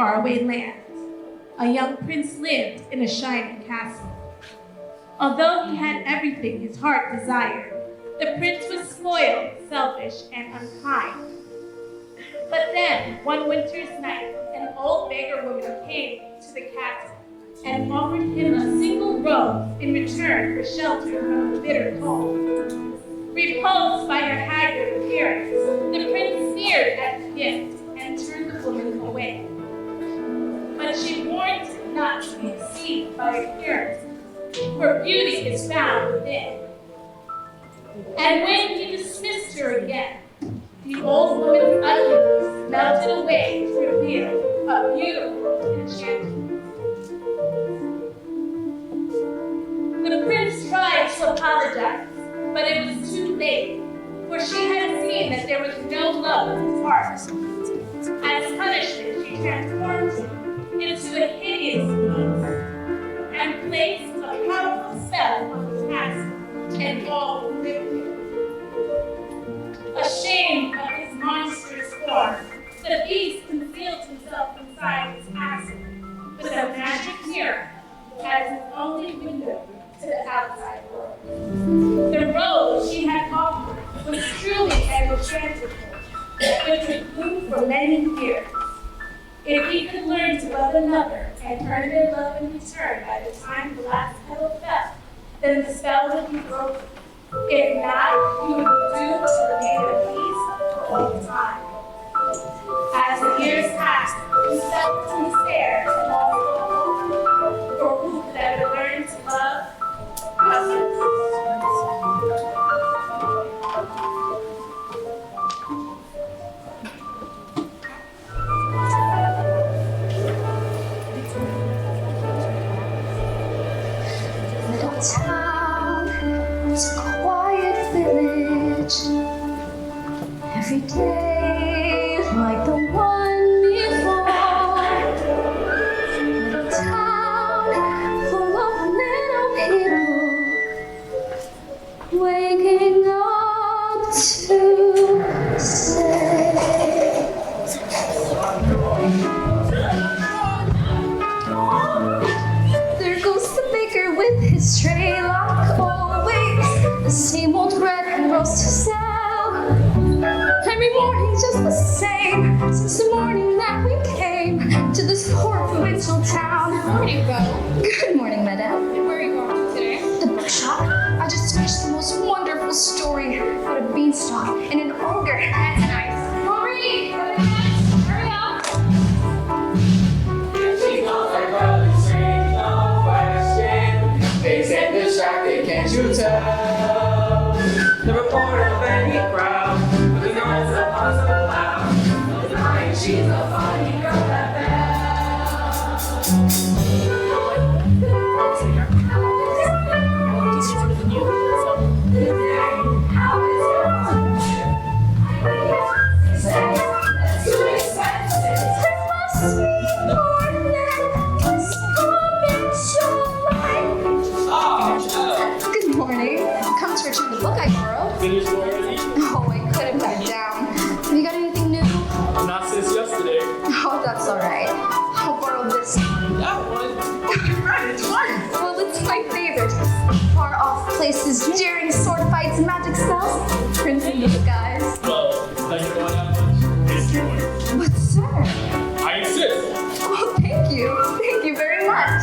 faraway land, a young prince lived in a shining castle. Although he had everything his heart desired, the prince was spoiled, selfish, and unkind. But then, one winter's night, an old beggar woman came to the castle and offered him a single rose in return for shelter from the bitter cold. Repulsed by her haggard appearance, the prince sneered at the gift and turned the woman away. But she warned him not to be deceived by appearance, for beauty is found within. And when he dismissed her again, the old woman's ugliness melted away to reveal a beautiful enchantment. The prince tried to apologize, but it was too late, for she had seen that there was no love in his heart. As punishment, she transformed him into a hideous beast and placed a powerful spell on his castle and all who lived there. Ashamed of his monstrous form, the beast concealed himself inside his castle with a magic mirror as his only window to the outside world. The rose she had offered was truly an enchanted one, which would bloom for many years. If he could learn to love another and earn their love in return by the time the last petal fell, then the spell would be broken. If not, he would be doomed to remain at peace for all time. As the years passed, he felt to despair and lost all hope, for who could ever learn to love others? Little town, it's a quiet village. Every day, like the one before. Little town, full of little people, waking up to say. There goes the baker with his tray like always, the same old bread and roast to sell. Every morning just the same, since the morning that we came to this poor provincial town. Good morning, Bo. Good morning, madame. And where are you going to today? The bookshop. I just finished the most wonderful story about a beanstalk and an ogre. That's nice. Marie, hurry up. They said distracted, can't you tell? The reporter of any crowd, with the noise of us so loud. The lying, she's a funny girl that Good morning. Come to return the book I borrowed. finished already? Oh, I couldn't put it down. Have you got anything new? Not since yesterday. Oh, that's all right. I'll borrow this. That one? You read it twice. Well, it's my favorite. Far off places, daring sword fights, magic spells, prince in disguise. Well, thank you very much. It's yours. But sir, I insist. oh, thank you. Thank you very much.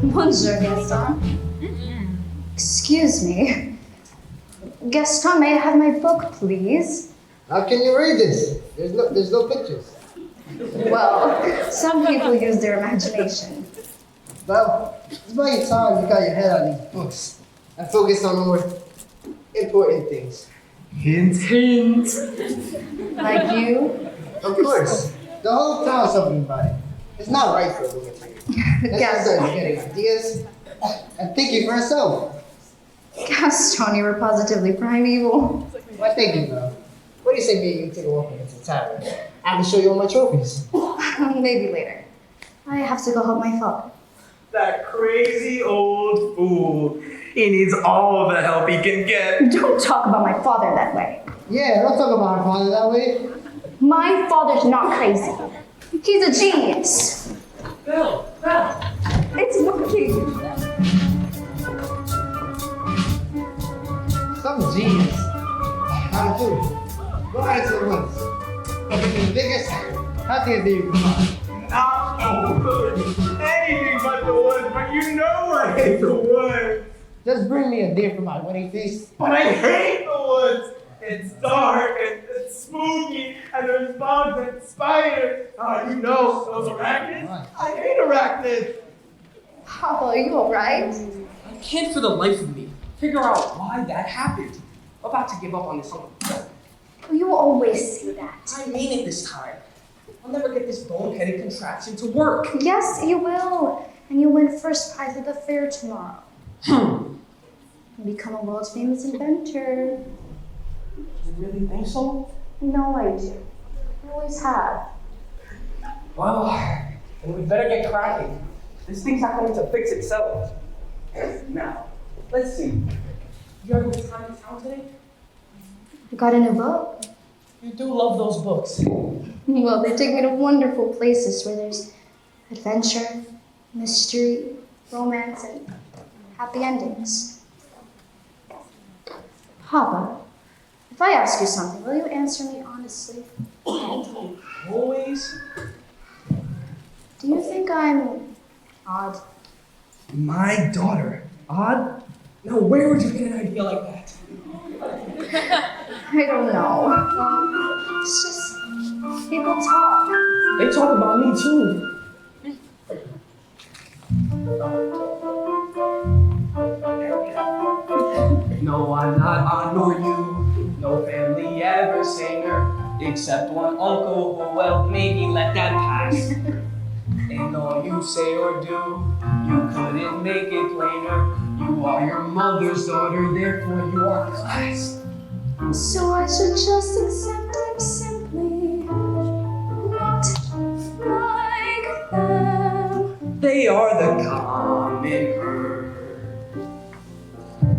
Bonjour, Gaston. Excuse me. Gaston, may I have my book, please? How can you read this? There's no pictures. Well, some people use their imagination. Well, it's about your time you got your head on these books and focus on the more important things. Hint, hint. Like you? Of course, the whole town's talking about it. It's not right for a woman to read. Let's just start getting ideas and thinking for herself. Gaston, you were positively primeval. Why, thank you, though. What do you say me and you take a walk into the tavern? I can show you all my trophies. Maybe later. I have to go help my father. That crazy old fool. He needs all the help he can get. Don't talk about my father that way. Yeah, don't talk about her father that way. My father's not crazy. He's a genius. Belle. It's working. Some genius. How to do it. Go out into the woods. Go get the biggest, healthiest that you can find. Not the woods. Anything but the woods, but you know I hate the woods. Just bring me a deer for my wedding feast. But I hate the woods. It's dark and it's spooky and there's bugs and spiders. Oh, you know those arachnids. I hate arachnids. Papa, are you alright? I can't for the life of me figure out why that happened. I'm about to give up on this one. You always say that. I mean it this time. I'll never get this boneheaded contraption to work. Yes, you will. And you'll win first prize at the fair tomorrow. And become a world famous inventor. You really think so? No, I do. I always have. Well, then we better get cracking. This thing's not going to fix itself. Now, let's see. You have a good time in town today? I got a new book. You do love those books. Well, they take me to wonderful places where there's adventure, mystery, romance, and happy endings. Papa, if I ask you something, will you answer me honestly? Always. Do you think I'm odd? My daughter. Odd? Now, where would you get an idea like that? I don't know. It's just people talk. They talk about me too. No, I'm not odd nor you. No family ever singer, except one uncle who, well, maybe let that pass. And all you say or do, you couldn't make it plainer. You are your mother's daughter, therefore you are class. So I should just accept I'm simply not like them. They are the common herd,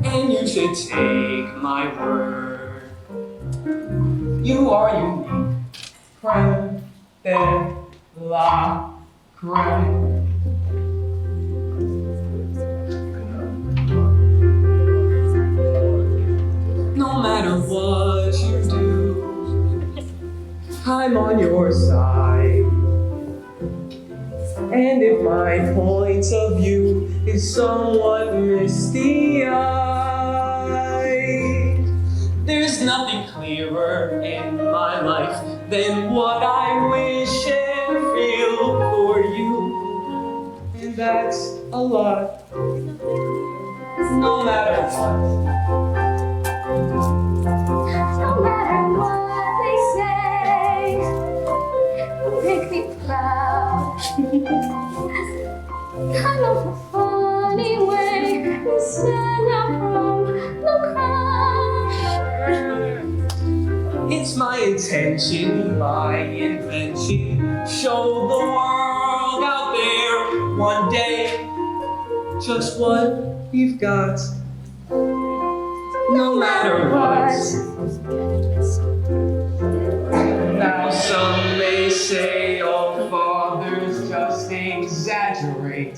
and you should take my word. You are unique, creme de la creme. No matter what you do, I'm on your side. And if my point of view is somewhat misty-eyed, there's nothing clearer in my life than what I wish and feel for you. And that's a lot, no matter what. No matter what they say, make me proud. Kind of a funny way you stand out from the crowd. It's my intention, my invention, show the world out there one day just what we've got. No matter what. Now some may say all fathers just exaggerate.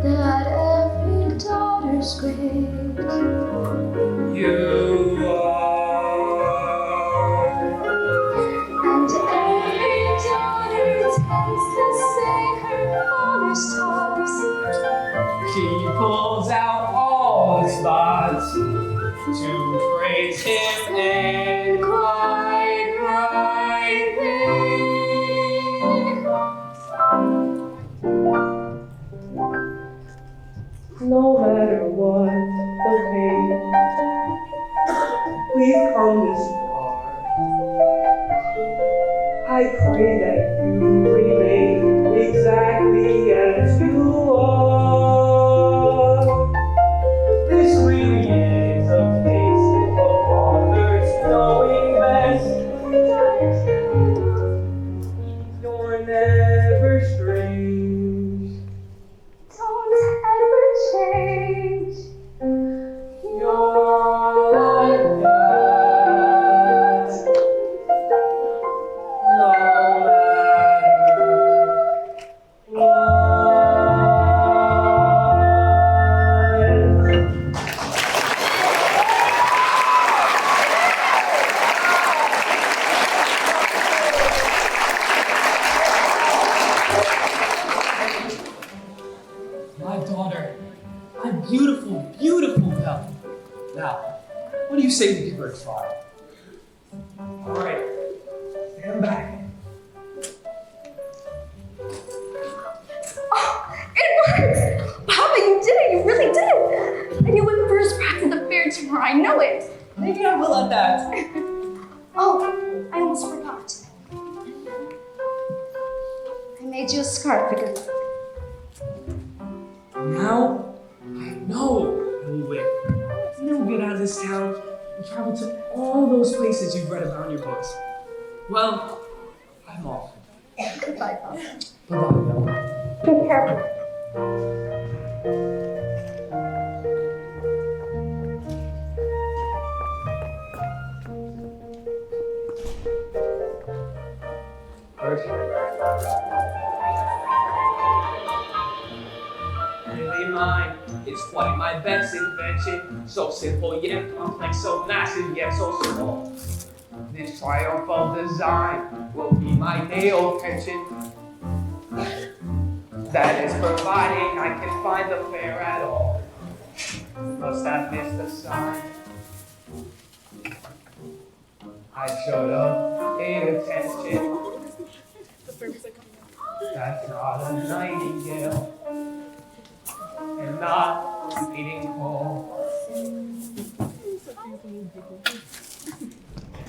That every daughter's great. You are. And every daughter tends to say her father's tops. his thoughts to praise him and quite right no matter what the pain, we've come this far. I pray that you remain exactly as you are. This really is a case of fathers knowing best. You're never strange. Don't ever change. You're like that. No matter what. My daughter, my beautiful, beautiful Belle. Now, what do you say we give her a try? All right, stand back. It works! Papa, you did it! You really did it! And you win first prize at the fair tomorrow. I know it. Maybe I will at that. Oh, I almost forgot. I made you a scarf because Now, I know I will win. And then we'll get out of this town and travel to all those places you've read about in your books. Well, I'm off. goodbye, Papa. Bye-bye, Belle. Be careful. Really mine is quite my best invention. So simple yet complex, so massive yet so small. This triumph of design will be my nail tension. That is providing I can find the fair at all. Must have missed the sign. I showed up, paid attention. That's not a nightingale, and not a meeting call.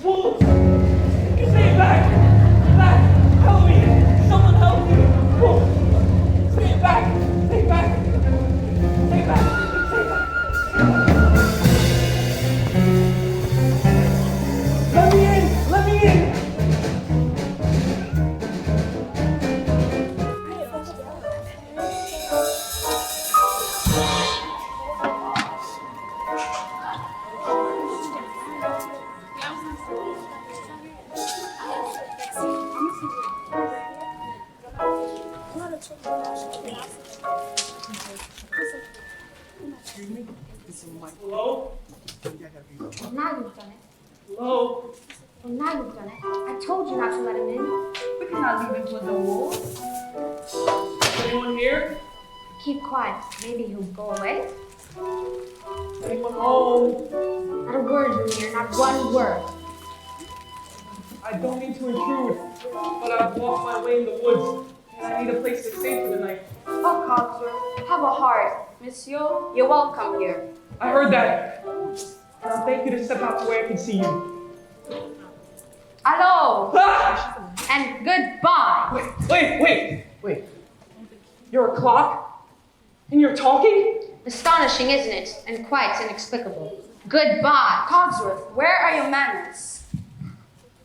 Whoa! Stay back! Back! Help me! Someone help me! Whoa! Stay back! Stay back! Stay back! Stay back! Let me in! Let me in! Hello? Well, now you've done it. Hello? Well, now you've done it. I told you not to let him in. We cannot leave him to the wolves. Is anyone here? Keep quiet. Maybe he'll go away. Anyone home? Not a word, Lumir. Not one word. I don't mean to intrude, but I've lost my way in the woods, and I need a place to stay for the night. Oh, Cogsworth, have a heart. Monsieur, you're welcome here. I heard that. And I'll thank you to step out to where I can see you. Hello, Ah! and goodbye. Wait. You're a clock? And you're talking? Astonishing, isn't it? And quite inexplicable. Goodbye. Cogsworth, where are your manners?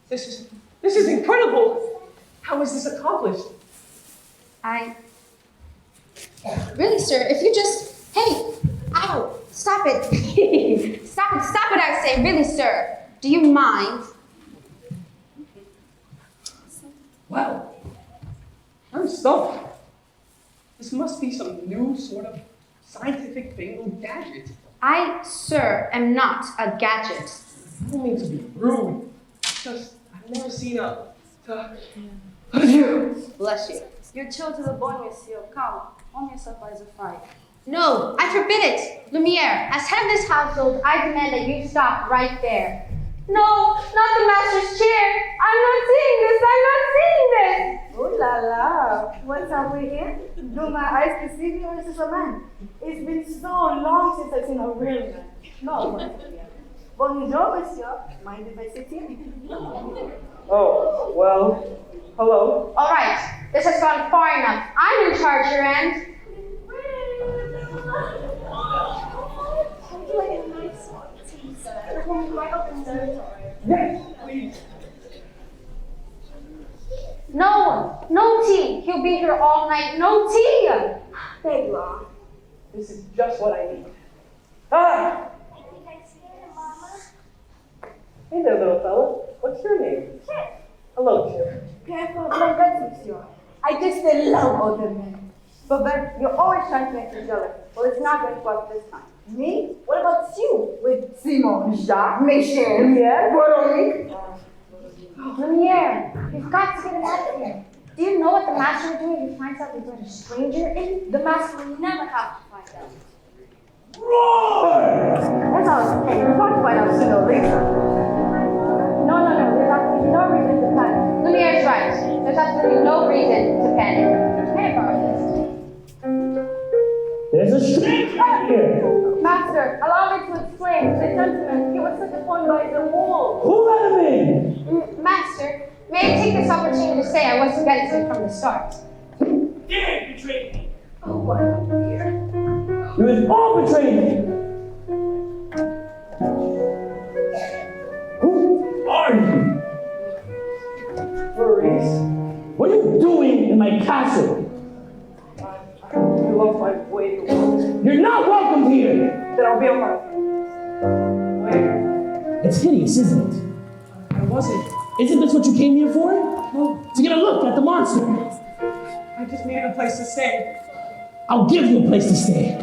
This is incredible. How is this accomplished? Really, sir, if you just... Hey, ow, stop it. Stop it, I say. Really, sir, do you mind? Wow. I'm stumped. This must be some new sort of scientific fangled gadget. I, sir, am not a gadget. I don't mean to be rude. Just, I've never seen a... Bless you. You're chilled to the bone, monsieur. Come, warm yourself by the fire. No, I forbid it. Lumiere, as head of this household, I demand that you stop right there. No, not the master's chair. I'm not seeing this. I'm not seeing this. Oh la la, what's up with him? Do my eyes deceive you or is this a man? It's been so long since I've seen a real man. No, monsieur. Bonjour, monsieur. Mind if I sit here? Oh, well, hello. All right, this has gone far enough. I'm in charge here, and Yes, please. no tea. He'll be here all night. No tea. There you are. This is just what I need. Ah! Hey there, little fella. What's your name? Hello, Chip. Careful, blanket, monsieur. I just love older men. But Ben, you're always trying to make me jealous. Well, it's not going to work this time. Me? What about you? With Simon, Jacques, Michel, yeah, Veronique? Lumiere, you've got to get him out of here. Do you know what the master would do if he finds out we've let a stranger in? The master will never have to find out. That's all I'm saying. We're going to find out sooner or later. No, there's absolutely no reason to panic. Lumiere's right. There's absolutely no reason to panic. Can I borrow this? There's a stranger here. Master, allow me to explain. The gentleman, he was set upon by the wolves. Who let him in? Master, may I take this opportunity to say I was against it from the start? Dare betray me. Oh, what a dear. You have all betrayed me. Who are you? Maurice, What are you doing in my castle? I lost my way to work. You're not welcome here. Then I'll be on my way. It's hideous, isn't it? I wasn't. Isn't this what you came here for? No, To get a look at the monster. I just needed a place to stay. I'll give you a place to stay.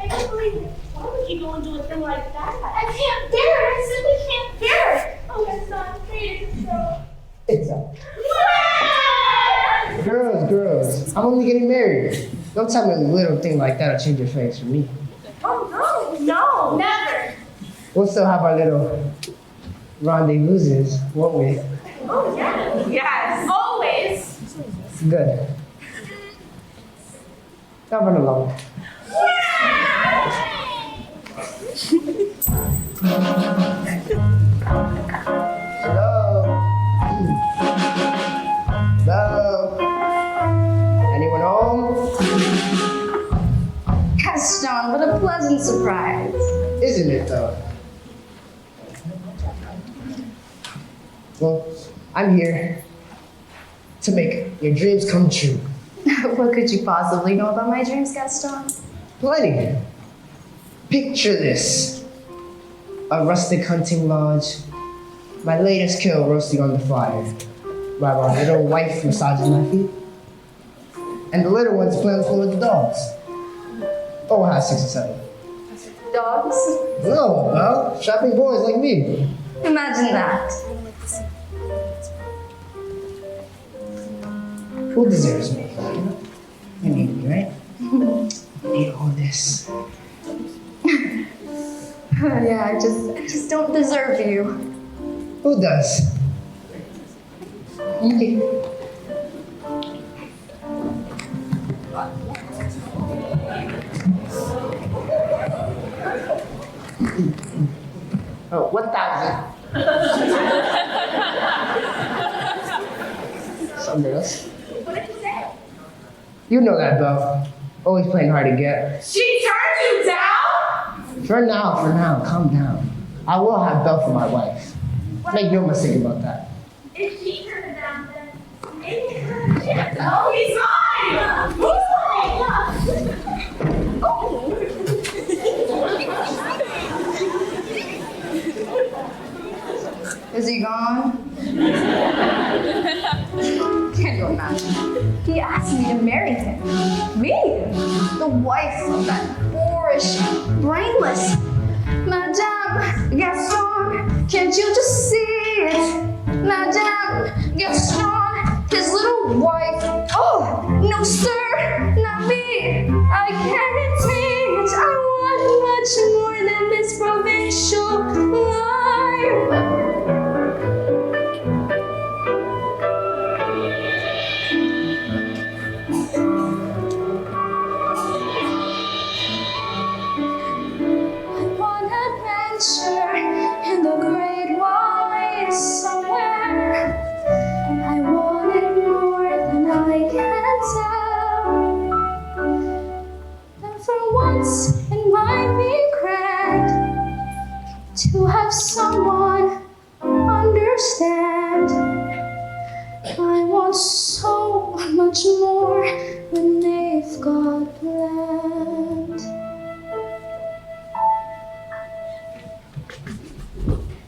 I can't believe it. Why would you go and do a thing like that? I can't bear it. I simply can't bear it. Oh, that's not great. It's so. It's up. Girls, I'm only getting married. Don't tell me a little thing like that'll change your face for me. Oh, no. Never. We'll still have our little rendezvous, won't we? Oh, yes. Yes. Always. Good. Now run along. Hello? Hello? Anyone home? Gaston, what a pleasant surprise. Isn't it though? Well, I'm here to make your dreams come true. What could you possibly know about my dreams, Gaston? Plenty. Picture this. A rustic hunting lodge. My latest kill roasting on the fire. While my little wife massages my feet. And the little one's playing full of the dogs. Oh, I have 6 or 7. Dogs? No, well, shopping boys like me. Imagine that. Who deserves me? You need me, right? You need all this. Yeah, I just don't deserve you. Who does? You. Oh, 1,000. Something else. What did you say? You know that, Belle. Always playing hard to get. She turned you down? For now, calm down. I will have Belle for my wife. Make no mistake about that. If she turned it down, then maybe it's her chance. Oh, he's mine! He's mine! Is he gone? Can you imagine? He asked me to marry him. Me, the wife of that boorish, brainless Madame Gaston. Can't you just see it? Madame Gaston, his little wife. Oh, no, sir, not me. I can't admit I want much more than this provincial life. In the great wide somewhere, I wanted more than I can tell. And for once, it might be grand to have someone understand. I want so much more when they've got land.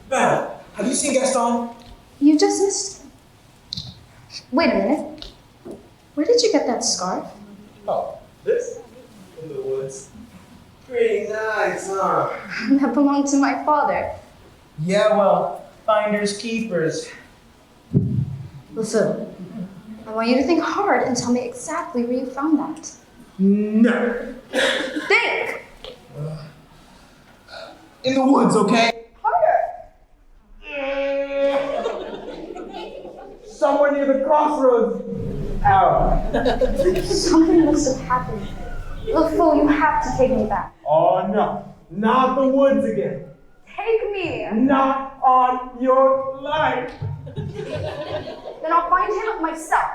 Val, have you seen Gaston? You just missed him. Wait a minute. Where did you get that scarf? Oh, this? In the woods. Pretty nice, huh? That belonged to my father. Yeah, well, finders keepers. Listen, I want you to think hard and tell me exactly where you found that. No. Think! In the woods, okay? Somewhere near the crossroads. Ow. Something must have happened. Look, fool, you have to take me back. Oh no, not the woods again. Take me! Not on your life. Then I'll find him myself.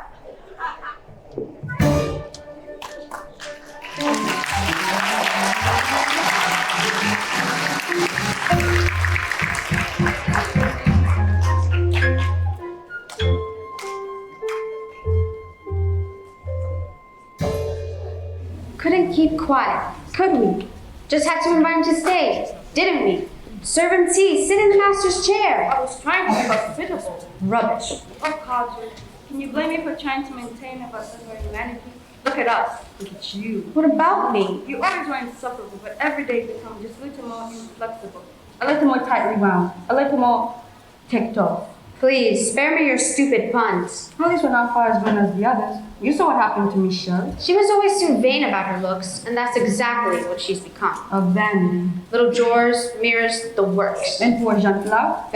Couldn't keep quiet, could we? Just had to invite him to stay, didn't we? Serve him tea, sit in the master's chair. I was trying to be hospitable. Rubbish. Or Cosworth, can you blame me for trying to maintain a sense of humanity? Look at us. Look at you. What about me? You always were insufferable, but every day become just a little more inflexible, a little more tightly wound, a little more ticked off. Please, spare me your stupid puns. At least we're not far as good as the others. You saw what happened to Michelle. She was always too vain about her looks, and that's exactly what she's become. A vanity. Little drawers, mirrors, the works. And poor Jean-Claude.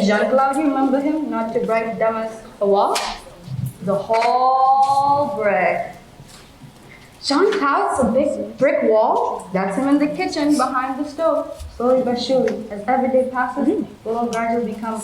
Jean-Claude, you remember him? Not to bright them as The what? the whole brick. Jean Cloud's a big brick wall? That's him in the kitchen behind the stove. Slowly but surely, as every day passes, we'll all gradually become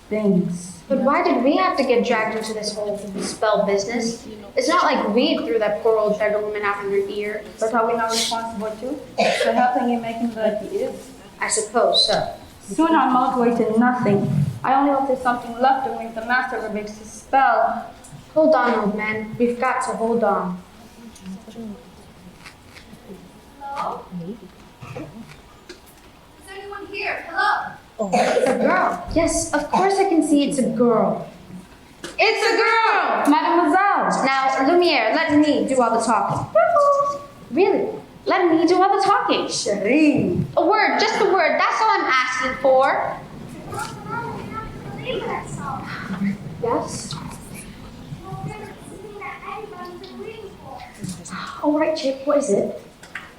things. But why did we have to get dragged into this whole spell business? It's not like we threw that poor old beggar woman out in her ear. But are we not responsible too? For helping him make him like he is? I suppose so. Soon our mouth way to nothing. I only hope there's something left to make the master breaks his spell. Hold on, old man. We've got to hold on. Hello? Is anyone here? Hello? It's a girl. Yes, of course I can see it's a girl. It's a girl! Mademoiselle! Now, Lumiere, let me do all the talking. Really? Let me do all the talking. Cherie. A word, just a word. That's all I'm asking for. Yes? All right, Chick, what is it?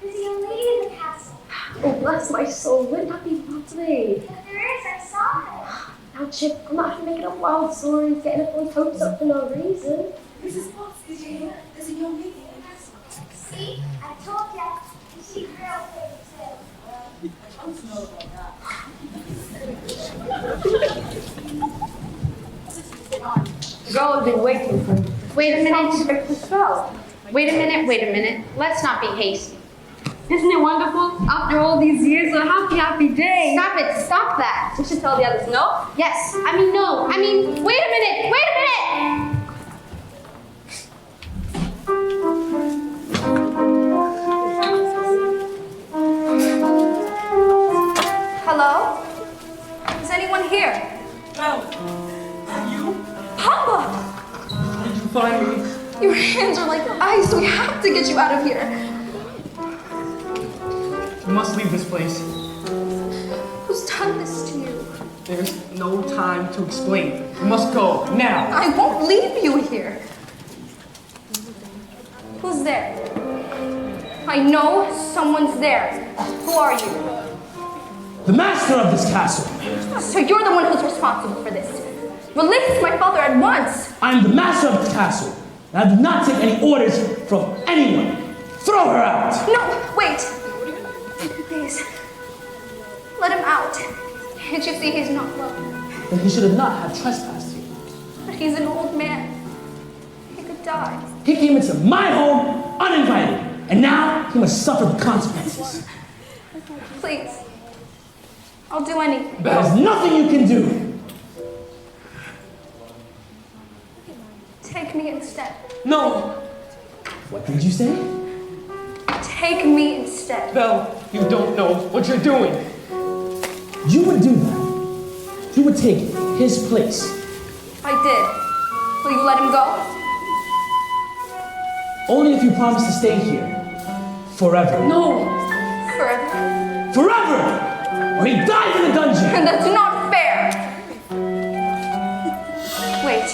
There's a young lady in the castle. Oh, bless my soul. Wouldn't that be lovely? But there is, I saw her. Now, Chick, I'm not making up wild stories, getting everyone's hopes up for no reason. Mrs. Fox, did you hear? There's a young lady in the castle. See? I told ya. She's real pretty, The girl has been waiting for you. Wait a minute. To break the spell. Wait a minute. Let's not be hasty. Isn't it wonderful? After all these years, a happy, happy day. Stop it. Stop that. We should tell the others no? Yes. No. Wait a minute. Hello? Is anyone here? Val, are you? Papa! Did you find me? Your hands are like ice. We have to get you out of here. We must leave this place. Who's done this to you? There's no time to explain. We must go now. I won't leave you here. Who's there? I know someone's there. Who are you? The master of this castle. So you're the one who's responsible for this. Release my father at once. I'm the master of this castle, and I do not take any orders from anyone. Throw her out! No, wait. Please. Let him out. Can't you see he's not well? Then he should not have trespassed here. But he's an old man. He could die. He came into my home uninvited, and now he must suffer the consequences. Please. I'll do anything. There's nothing you can do. Take me instead. No! What did you say? Take me instead. Belle, you don't know what you're doing. You would do that. You would take his place. I did. Will you let him go? Only if you promise to stay here. Forever. No. Forever. Forever! Or he dies in the dungeon! And that's not fair. Wait.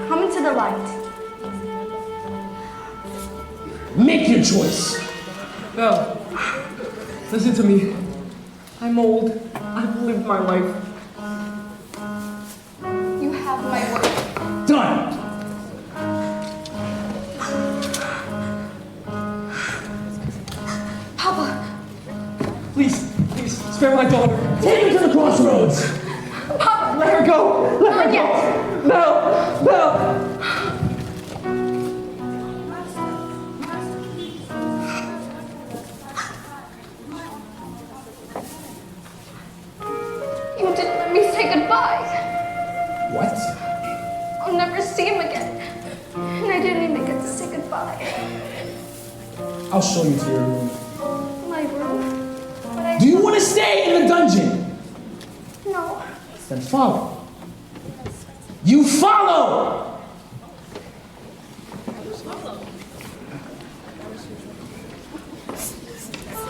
Come into the light. Make your choice. Belle, listen to me. I'm old. I've lived my life. You have my word. Done! Papa. Please, spare my daughter. Take her to the crossroads! Papa. Let her go. Let her Not go. yet. Belle. You didn't let me say goodbye. What? I'll never see him again. And I didn't even get to say goodbye. I'll show you to your room. My room? But Do you want to stay in the dungeon? No. Then follow. You follow!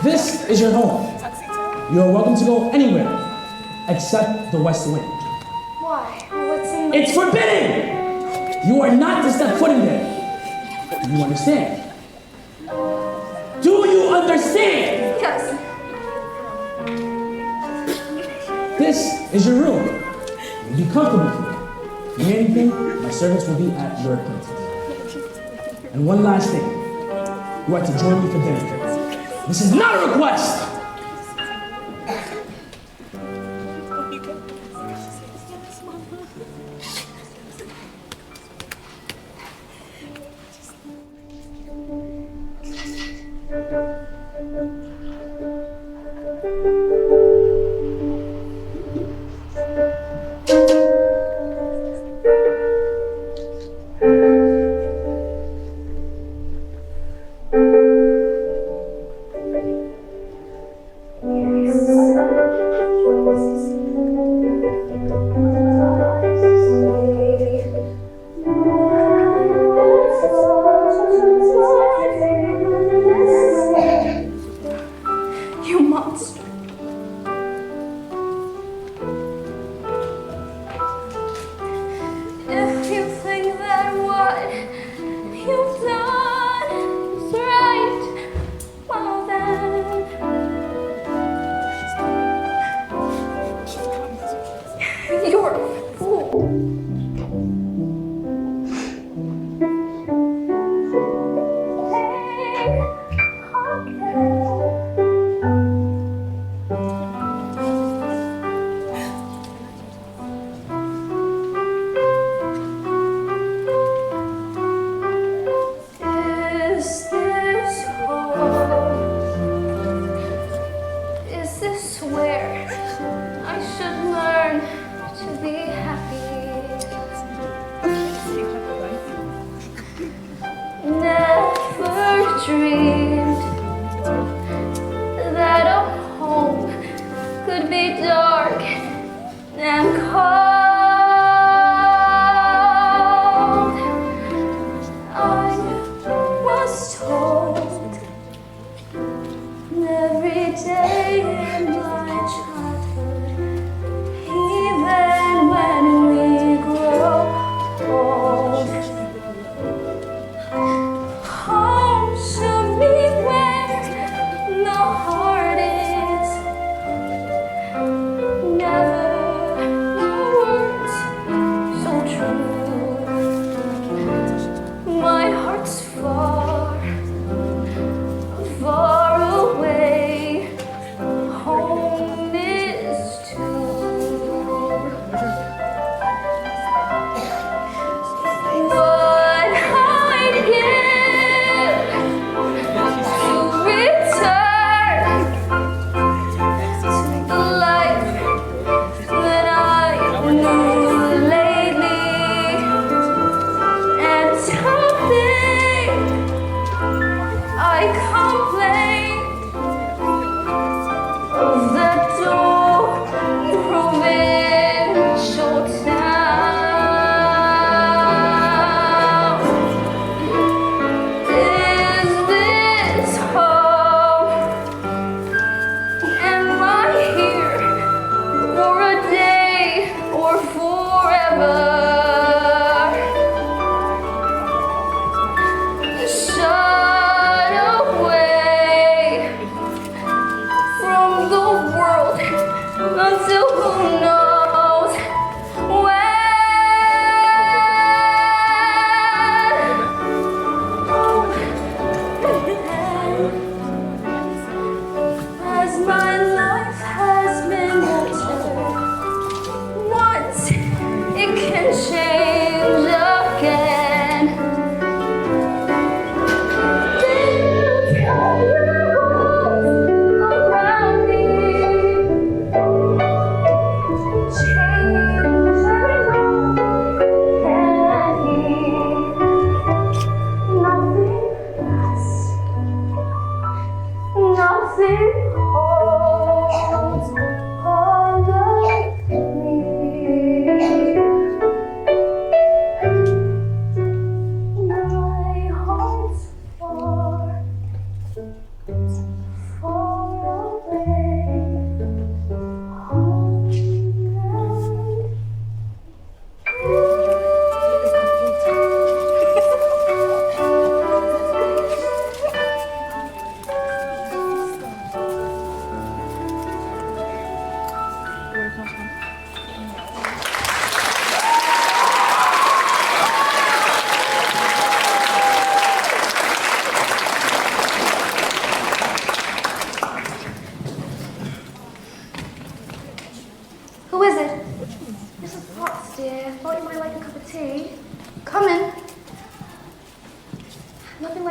This is your home. You are welcome to go anywhere except the west wing. Why? What's in It's forbidden! You are not to step foot in there. Do you understand? Do you understand? Yes. This is your room. You'll be comfortable here. If you need anything, my servants will be at your acquaintance. And one last thing. You are to join me for dinner. This is not a request! You monster. If you think that what you've done is right, well then, you're a fool.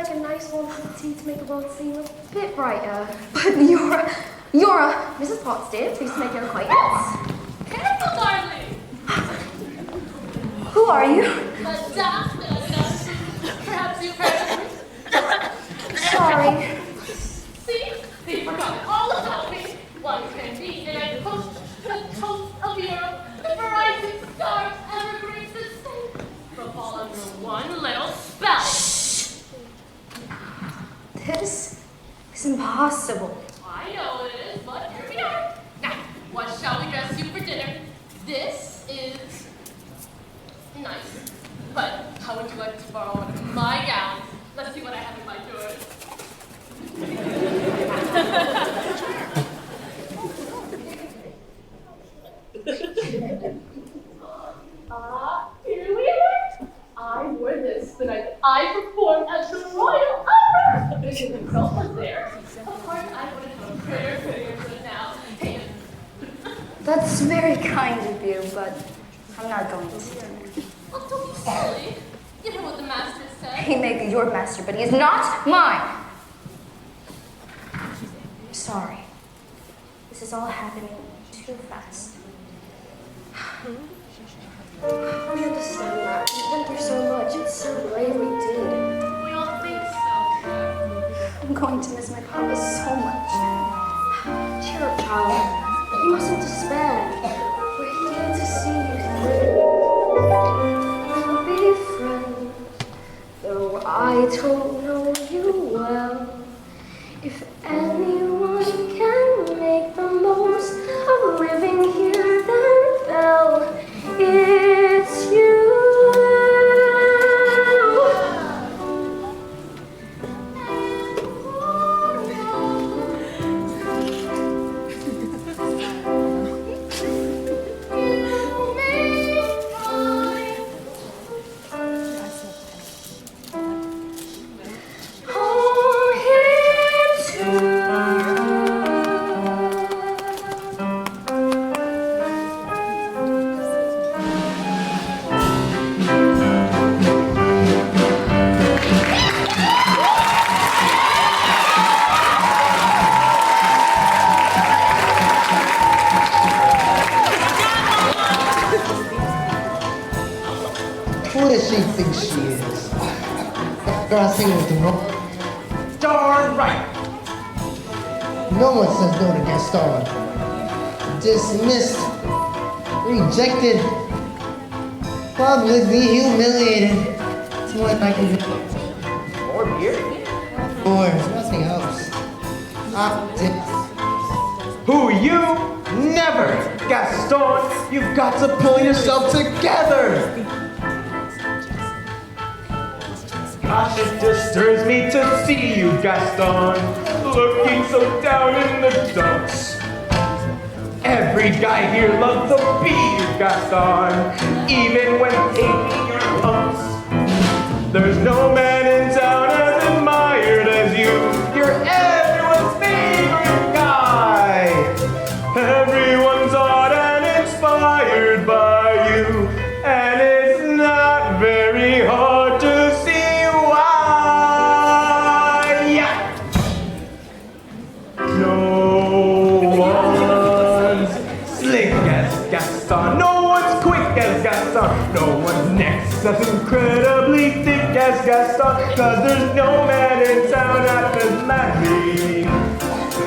like a nice warm cup of tea to make the world seem a bit brighter. But you're Mrs. Potsdam, pleased to make your acquaintance. Careful, darling. Who are you? Madame Delgado. Perhaps you've heard of me. Sorry. See? They forgot all about me. One can be in a coast, the coast of Europe, the rising stars ever grace the sun. But all under one little spell. This is impossible. I know it is, but here we are. Now, what shall we dress you for dinner? This is nice. But how would you like to borrow one of my gowns? Let's see what I have in my drawers. Here we are. I wore this the night that I performed at the Royal Opera. The girl was there. Of course, I would have a prettier than now. Hey. That's very kind of you, but I'm not going to. Oh, don't be silly. You know what the master said. He may be your master, but he is not mine. I'm sorry. This is all happening too fast. I understand that. You've been through so much. It's so brave we did. We all think so. I'm going to miss my papa so much. Cheer up, child. You mustn't despair. We're here to see you through. We'll be friends, though I don't know you well. If anyone can make the most of living here, then Belle, it's you. Who does she think she is? That girl singing with the wrong. Darn right. No one says no to Gaston. Dismissed. Rejected. Publicly humiliated. It's more than I can do. More beer? Or nothing else. Who you? Never! Gaston, you've got to pull yourself together! Gosh, it disturbs me to see you, Gaston, looking so down in the dumps. Every guy here loves to be you, Gaston, even when taking your lumps. There's no man in town as admired as you. You're everyone's favorite guy. Everyone's awed and inspired by you, and it's not very hard to see why. Yeah. No one's slick as Gaston, no one's quick as Gaston, no one's next as incredibly thick as Gaston, 'cause there's no man in town as madly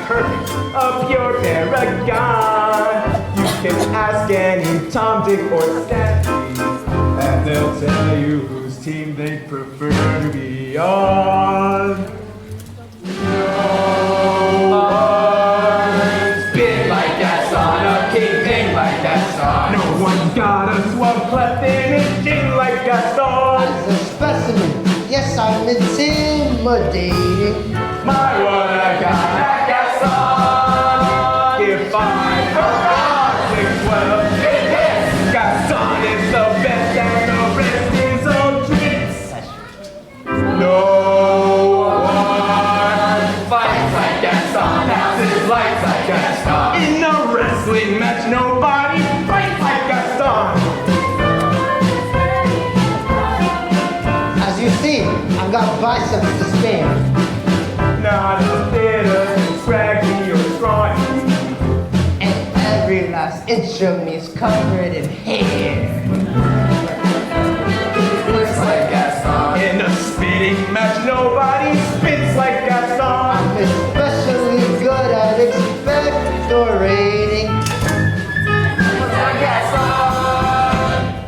perfect, a pure paragon. You can ask any Tom, Dick, or Stanley, and they'll tell you whose team they prefer to be on. No one's big like Gaston, a kingpin like Gaston. No one's got a swell cleft in his chin like Gaston. As a specimen, yes, I'm intimidating. My what I got at Gaston. If I forgot 612, it is Gaston is the best and the rest is all tricks. No one fights like Gaston, passes lights like Gaston. In a wrestling match, nobody fights like Gaston. As you see, I'm I've got biceps to spare. Not as bitter, scraggly, or scrawny. And every last inch of me is covered in hair. Looks like Gaston. In a spitting match, nobody spits like Gaston. I'm especially good at expectorating.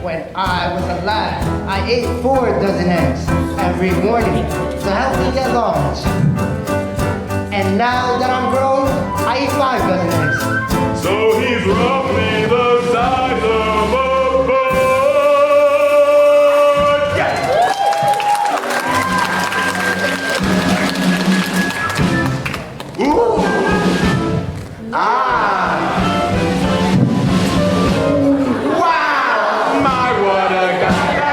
When I was a lad, I ate 4 dozen eggs every morning to help me get large. And now that I'm grown, I eat 5 dozen eggs. So he's roughly the size of a bird. Yeah. Ooh. Ah! Wow! My, what a guy, that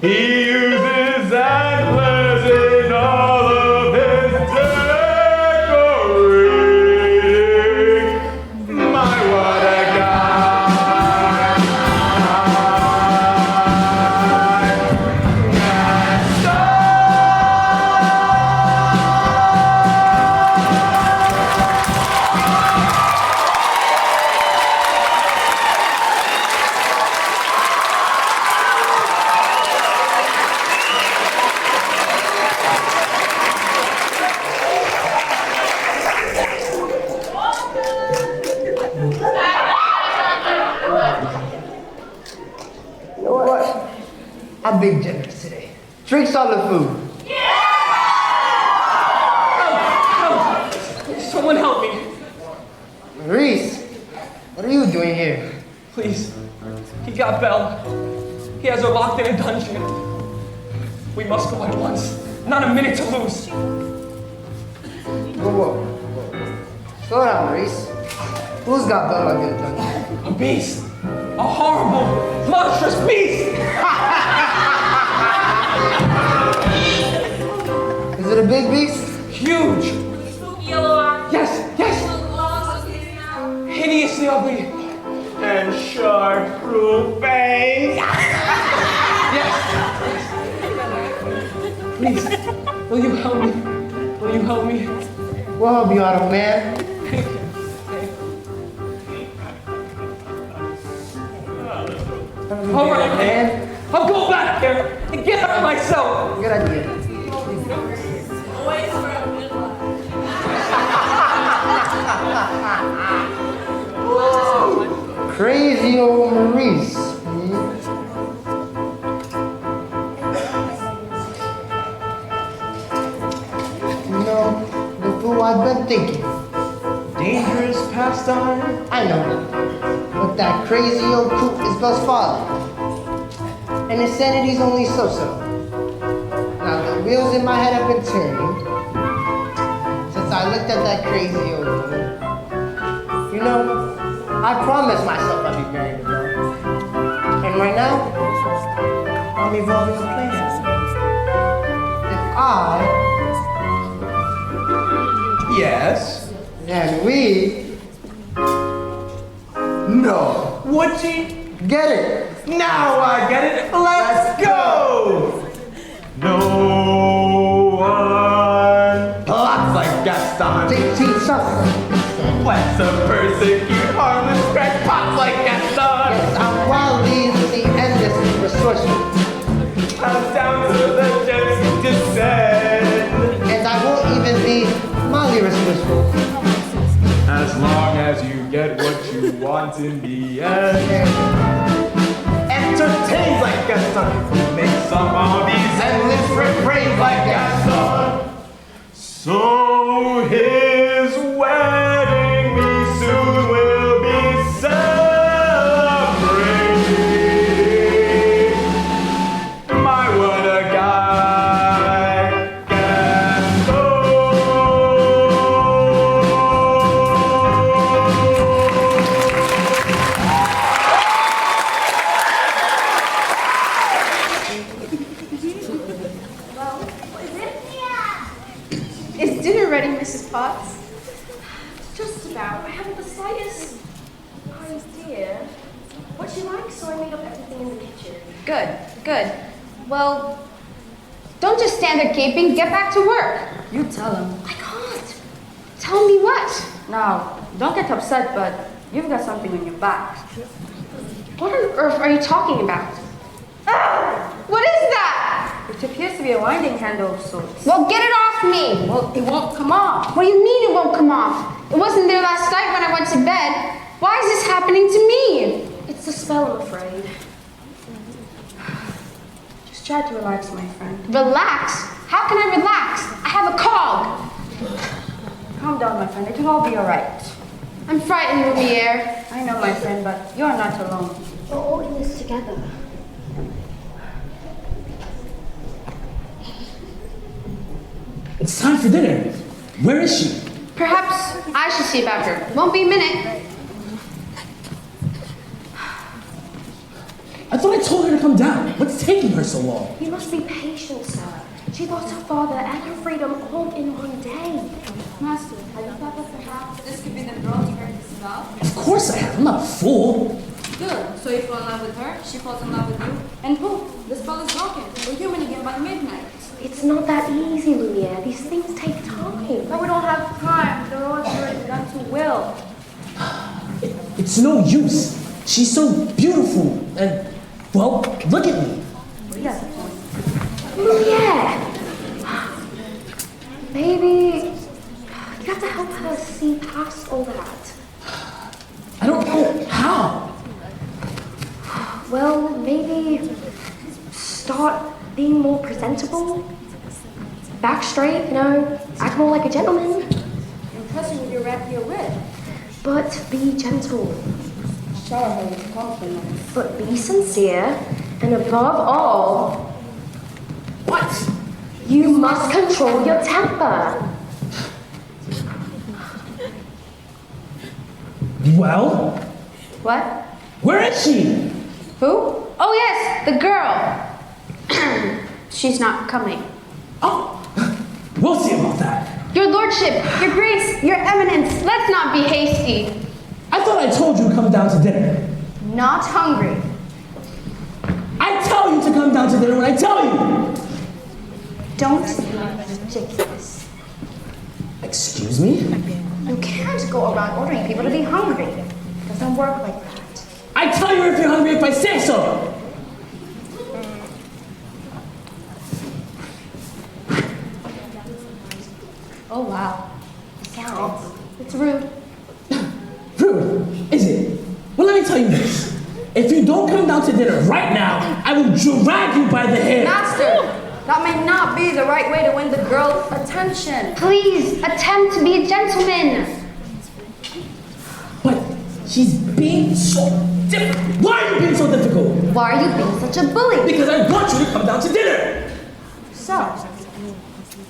He uses antlers in all of his decorating. My, what a guy. You know what? I'm being generous today. Drink solid food. Someone help me. Maurice, what are you doing here? Please. He got Belle. He has her locked in a dungeon. We must go at once. Not a minute to lose. Whoa. Slow down, Maurice. Who's got Belle like in a dungeon? A beast. A horrible, monstrous beast. Is it a big beast? Huge. Yellow eyes. Yes. Long face now. Hideously ugly. And sharp, cruel fangs. Yes. Please, will you help me? Will you help me? We'll help you out, old man. All right, man. I'll go back there and get her myself. Good idea. Always for a good life. Crazy old Maurice. You know, the fool I've been thinking. Dangerous pastime. I know, but that crazy old coot is Belle's father. And his sanity's only so-so. Now the wheels in my head have been turning since I looked at that crazy old woman. You know, I promised myself I'd be married to Belle. And right now, I'm evolving a plan. If I Yes. And we... No. Would you get it? Now I get it. Let's go. No one. Lots like Gaston. Teach us. Let's persecute harmless crackpots like Gaston. Yes, our wild leads to the endless resourceful. Comes down to the depths descend. And I won't even be mildly resourceful. As long as you get what you want in the end. Entertains like Gaston. Make some of these Endless refrains like Gaston. So his wedding we soon will be celebrating. My what a guy, Gaston. Is dinner ready, Mrs. Potts? Just about. I haven't the slightest idea what she likes, so I made up everything in the kitchen. Good, good. Well, don't just stand there gaping. Get back to work. You tell him. I can't. Tell me what? Now, don't get upset, but you've got something on your back. What on earth are you talking about? Ah! What is that? It appears to be a winding handle of sorts. Well, get it off me. Well, it won't come off. What do you mean it won't come off? It wasn't there last night when I went to bed. Why is this happening to me? It's the spell, I'm afraid. Just try to relax, my friend. Relax? How can I relax? I have a cog. Calm down, my friend. It will all be all right. I'm frightened, Lumiere. I know, my friend, but you're not alone. We're all in this together. It's time for dinner. Where is she? Perhaps I should see about her. Won't be a minute. I thought I told her to come down. What's taking her so long? You must be patient, sir. She lost her father and her freedom all in one day. Master, have you thought that perhaps this could be the girl you heard this about? Of course I have. I'm not a fool. Good. So you fall in love with her, she falls in love with you, and poof, the spell is broken. We're human again by midnight. It's not that easy, Lumiere. These things take time. But we don't have time. The road's already begun to will. It's no use. She's so beautiful. And, well, look at me. He has a point. Lumiere! Maybe you have to help her see past all that. I don't know how. Well, maybe start being more presentable. Back straight, act more like a gentleman. Impressing with your rapier wit. But be gentle. Shower her with compliments. But be sincere. And above all, What? you must control your temper. Well, What? where is she? Who? Oh, yes, the girl. She's not coming. Oh, we'll see about that. Your lordship, your grace, your eminence, let's not be hasty. I thought I told you to come down to dinner. Not hungry. I tell you to come down to dinner when I tell you. Don't be ridiculous. Excuse me? You can't go around ordering people to be hungry. It doesn't work like that. I tell you if you're hungry if I say so. Oh, wow. Sounds. It's rude. Rude, is it? Well, let me tell you this. If you don't come down to dinner right now, I will drag you by the hair. Master, that may not be the right way to win the girl's attention. Please, attempt to be a gentleman. But she's being so difficult. Why are you being so difficult? Why are you being such a bully? Because I want you to come down to dinner. So,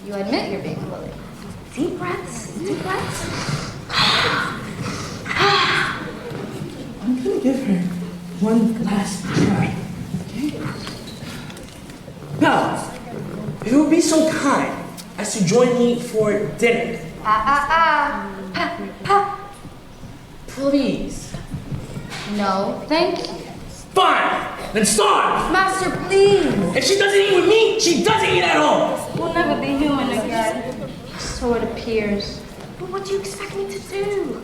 you admit you're being a bully. Deep breaths, deep breaths. I'm gonna give her one last try. Okay? Pals, if you would be so kind as to join me for dinner, Pa. Please. No, thank you. Fine. Then starve. Master, please. If she doesn't eat with me, she doesn't eat at all. We'll never be human again. So it appears. But what do you expect me to do?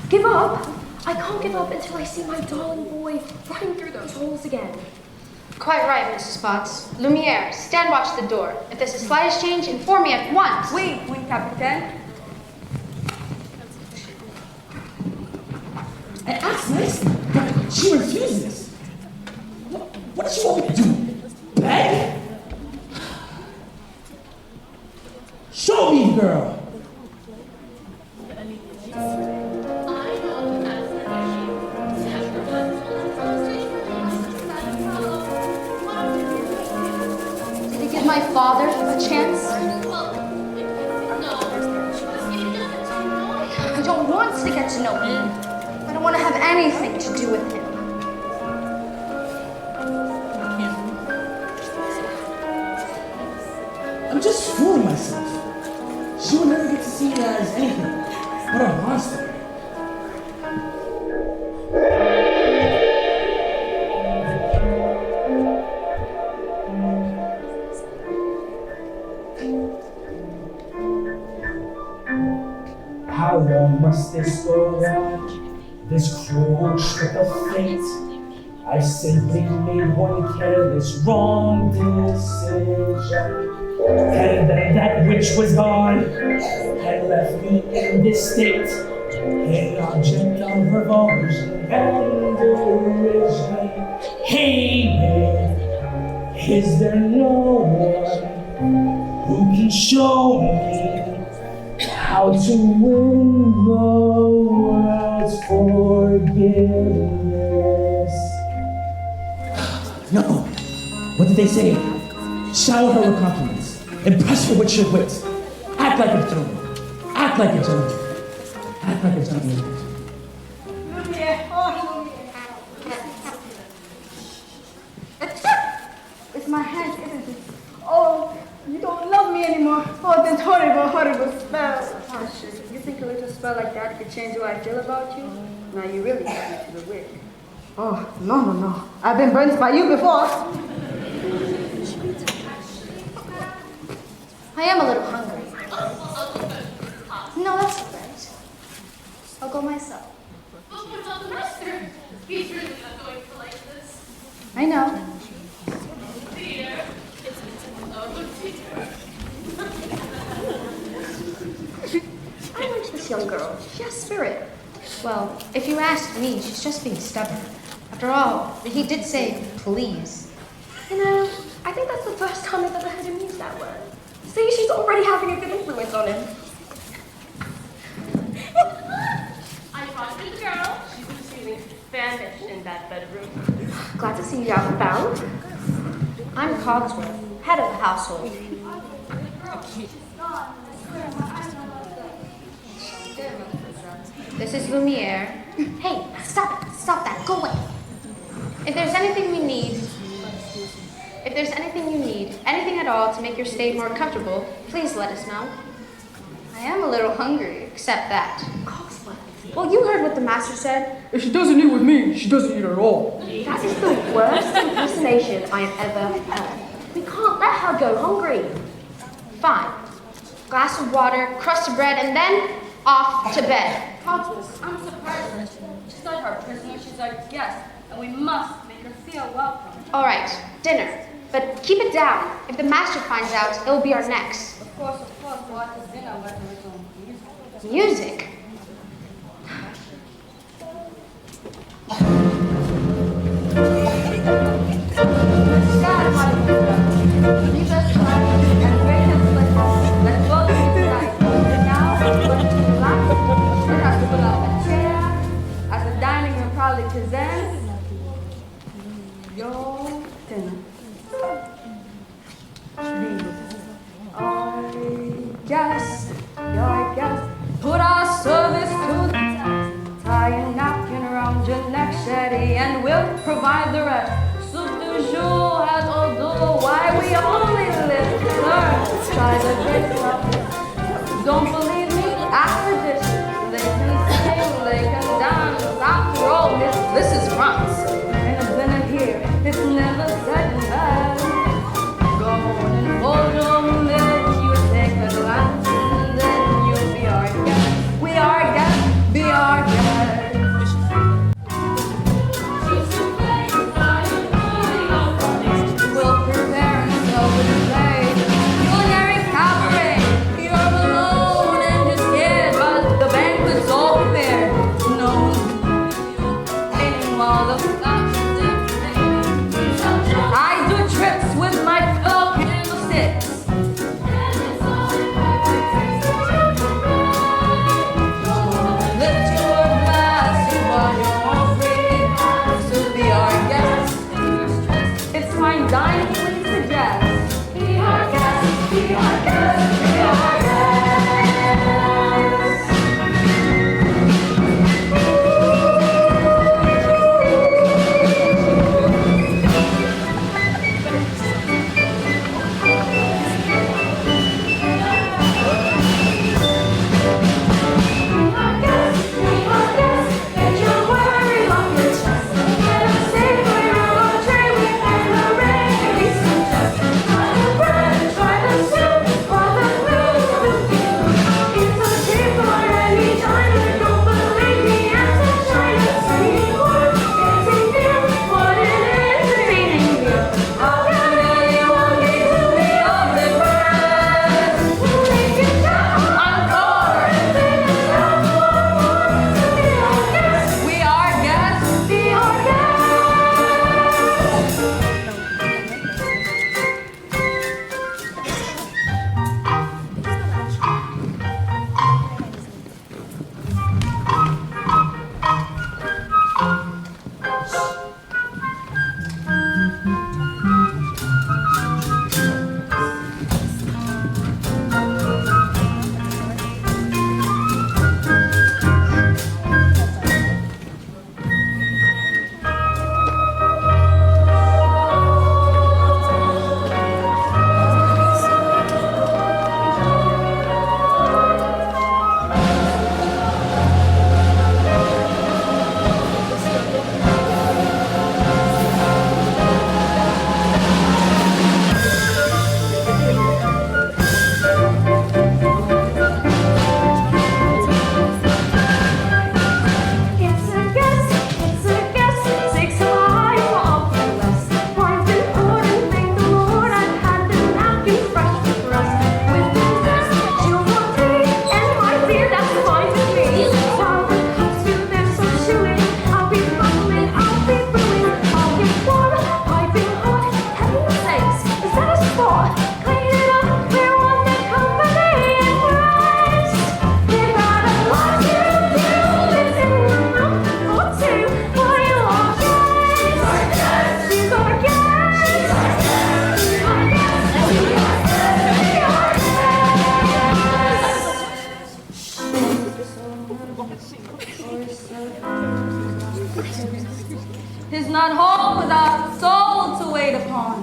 Give up? I can't give up until I see my darling boy running through those holes again. Quite right, Mrs. Potts. Lumiere, stand watch the door. If there's the slightest change, inform me at once. Oui, Capitaine. I asked nicely, but she refuses. What does she want me to do? Beg? Show me, girl. Did he give my father a chance? I don't want to get to know him. I don't want to have anything to do with him. I'm just fooling myself. She would never get to see me as anything but a monster. How long must this go on? This cruel trick of fate? I simply made one careless, wrong decision. And then that which was gone had left me in this state, an object of revulsion and derision. Hey man, is there no one who can show me how to win the world's forgiveness? No. What did they say? Shower her with compliments. Impress her with your wit. Act like a gentleman. Act like a gentleman. Act like a gentleman. It's my hand, isn't it? Oh, you don't love me anymore. Oh, this horrible, horrible spell. Oh, shit. You think a little spell like that could change how I feel about you? Now you really got me to the wick. Oh, no. I've been burnt by you before. I am a little hungry. No, that's all right. I'll go myself. Oh, but not the master. He's really not going to like this. I know. Dear. Oh, dear. I like this young girl. She has spirit. Well, if you ask me, she's just being stubborn. After all, he did say, please. You know, I think that's the first time I've ever heard him use that word. See, she's already having a good influence on him. I talked to the girl. She was feeling famished in that bedroom. Glad to see you out and about. I'm Cogsworth, head of the household. This is Lumiere. Hey, stop that, go away. If there's anything you need, anything at all to make your stay more comfortable, please let us know. I am a little hungry, except that. Well, you heard what the master said. If she doesn't eat with me, she doesn't eat at all. That is the worst impersonation I have ever heard. We can't let her go hungry. Fine. Glass of water, crust of bread, and then off to bed. Cogsworth, I'm surprised. She's not our prisoner, she's our guest, and we must make her feel welcome. All right, dinner. But keep it down. If the master finds out, it will be our necks. Of course, we'll have to dinner with her music. Music? Presents your dinner. I guess, put our service to the test. Tie a napkin around your neck, Shetty, and we'll provide the rest. Soup du jour has although why we only live to learn. Try the great stuff. Don't believe me. not home without a soul to wait upon.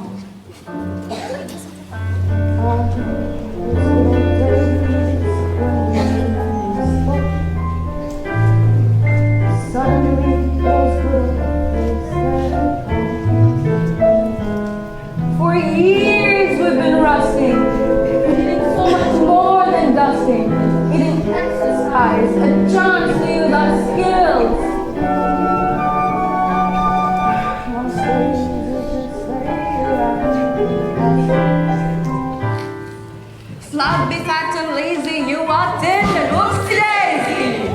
For years we've been rusting, needing so much more than dusting, needing exercise, a chance to use our skills. Sloppy, fat and lazy, you walked in and whoopsie daisy.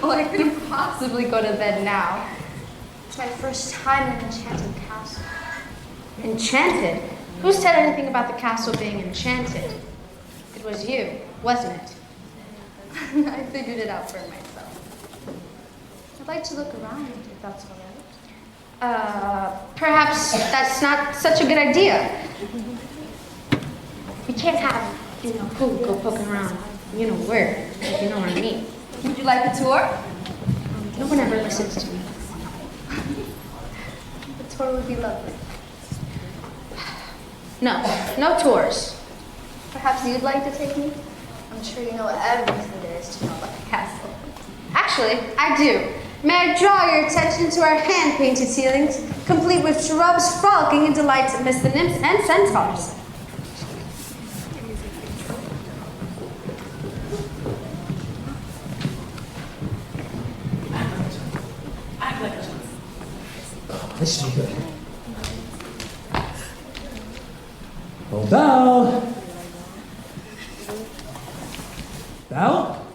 Oh, I couldn't possibly go to bed now. It's my first time in an enchanted castle. Enchanted? Who said anything about the castle being enchanted? It was you, wasn't it? I figured it out for myself. I'd like to look around, if that's all right. Perhaps that's not such a good idea. We can't have, food go poking around, where, if you know what I mean. Would you like a tour? No one ever listens to me. The tour would be lovely. No tours. Perhaps you'd like to take me? I'm sure you know everything there is to know about the castle. Actually, I do. May I draw your attention to our hand-painted ceilings, complete with shrubs frolicking in delights amidst the nymphs and centaurs. This should be good. Oh, Belle! Belle?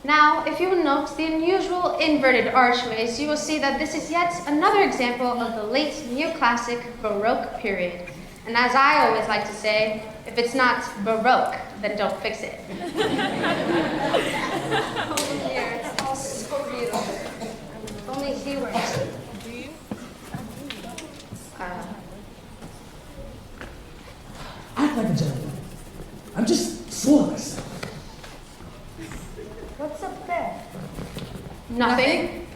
Now, if you will note the unusual inverted archways, you will see that this is yet another example of the late neoclassic Baroque period. And as I always like to say, if it's not Baroque, then don't fix it. Oh, here, it's all so beautiful. If only he were here. Act like a gentleman. I'm just full of myself. What's up there? Nothing.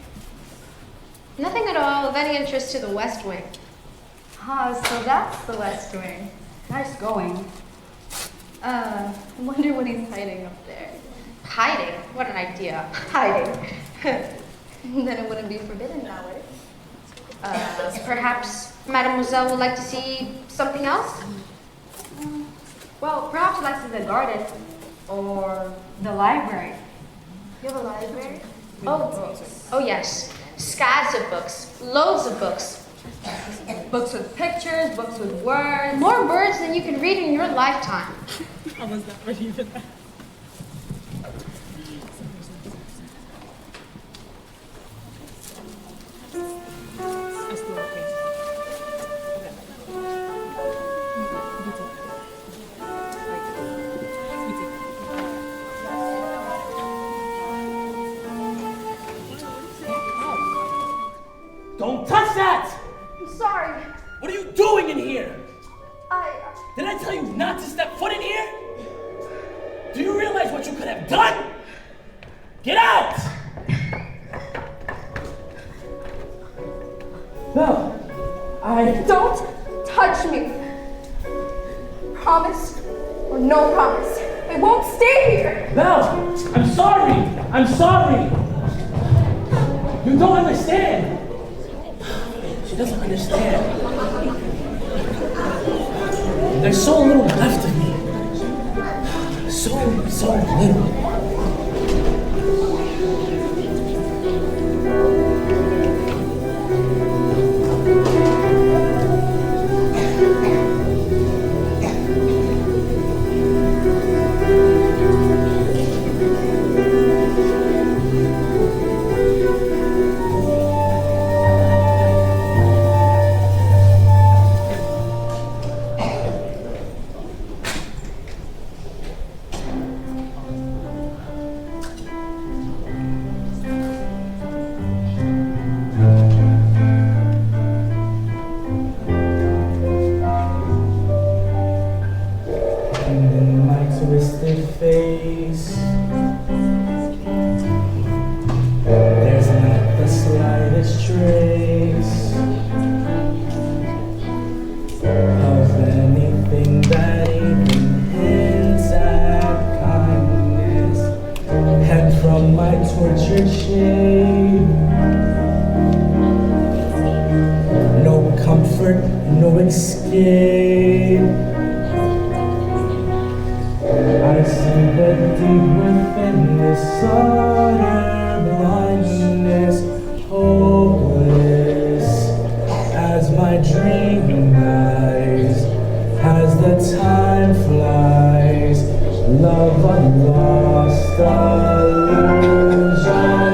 Nothing at all of any interest to the West Wing. Ah, so that's the West Wing. Nice going. I wonder what he's hiding up there. Hiding? What an idea. Hiding. Then it wouldn't be forbidden now, would it? Perhaps Mademoiselle would like to see something else? Well, perhaps you'd like to see the garden. Or the library. You have a library? Oh yes. Scads of books. Loads of books. Books with pictures, books with words. More words than you can read in your lifetime. I was not ready for that. Don't touch that! I'm sorry. What are you doing in here? I. Did I tell you not to step foot in here? Do you realize what you could have done? Get out! No, Don't touch me. Promise or no promise. I won't stay here. Belle, I'm sorry. I'm sorry. You don't understand. She doesn't understand. There's so little left of me. So little. Face. There's not the slightest trace of anything that even hints at kindness. And from my tortured shade, no comfort, no escape. I see the deep within this utter blindness, hopeless as my dream dies, as the time flies, love a lost illusion,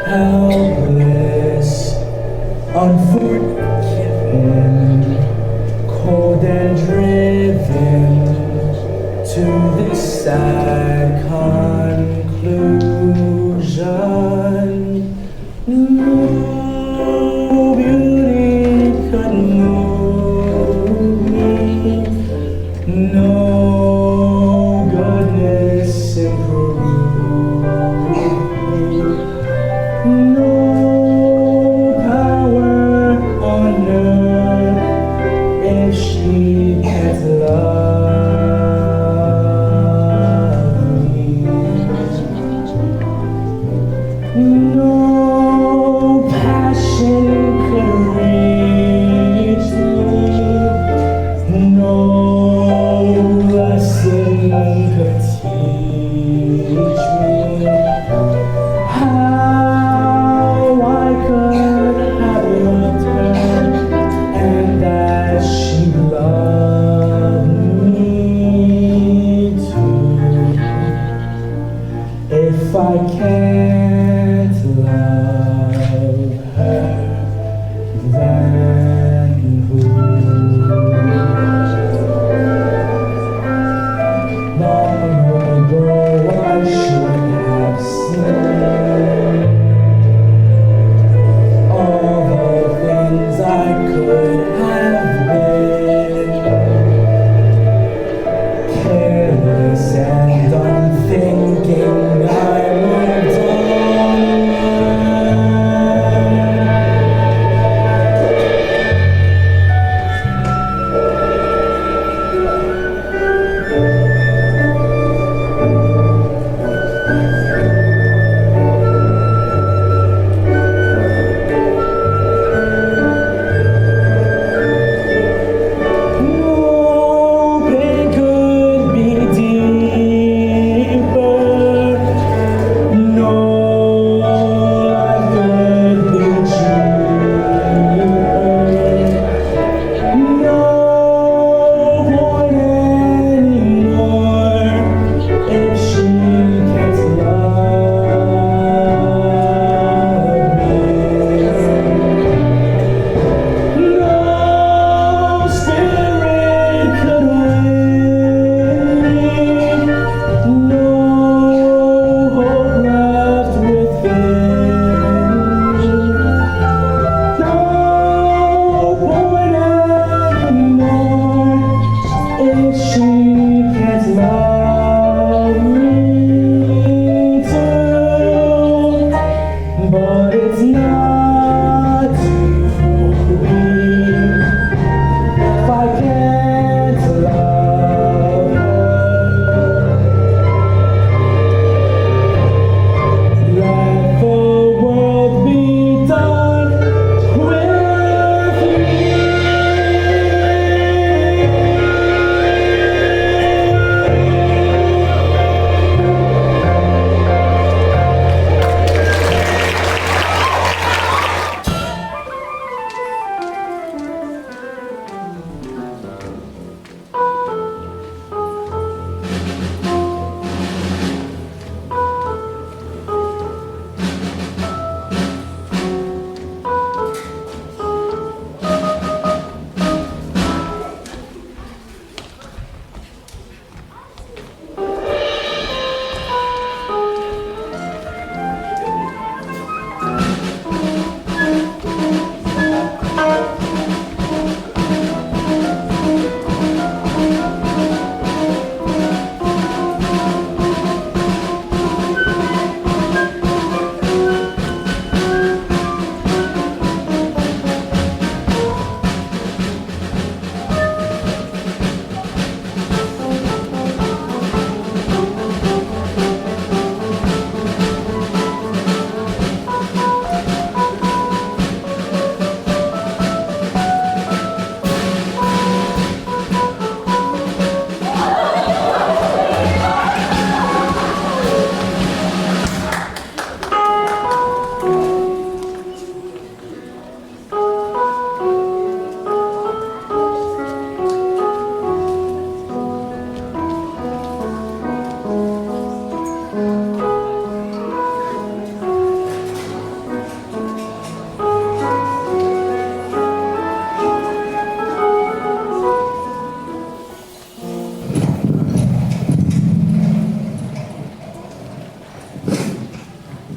helpless, unforgiven, cold and driven to this sad conclusion. No beauty could move me, no goodness improve me, no power on earth if she can't love. No passion could reach me, no lesson could teach me how I could have loved her, and as she loved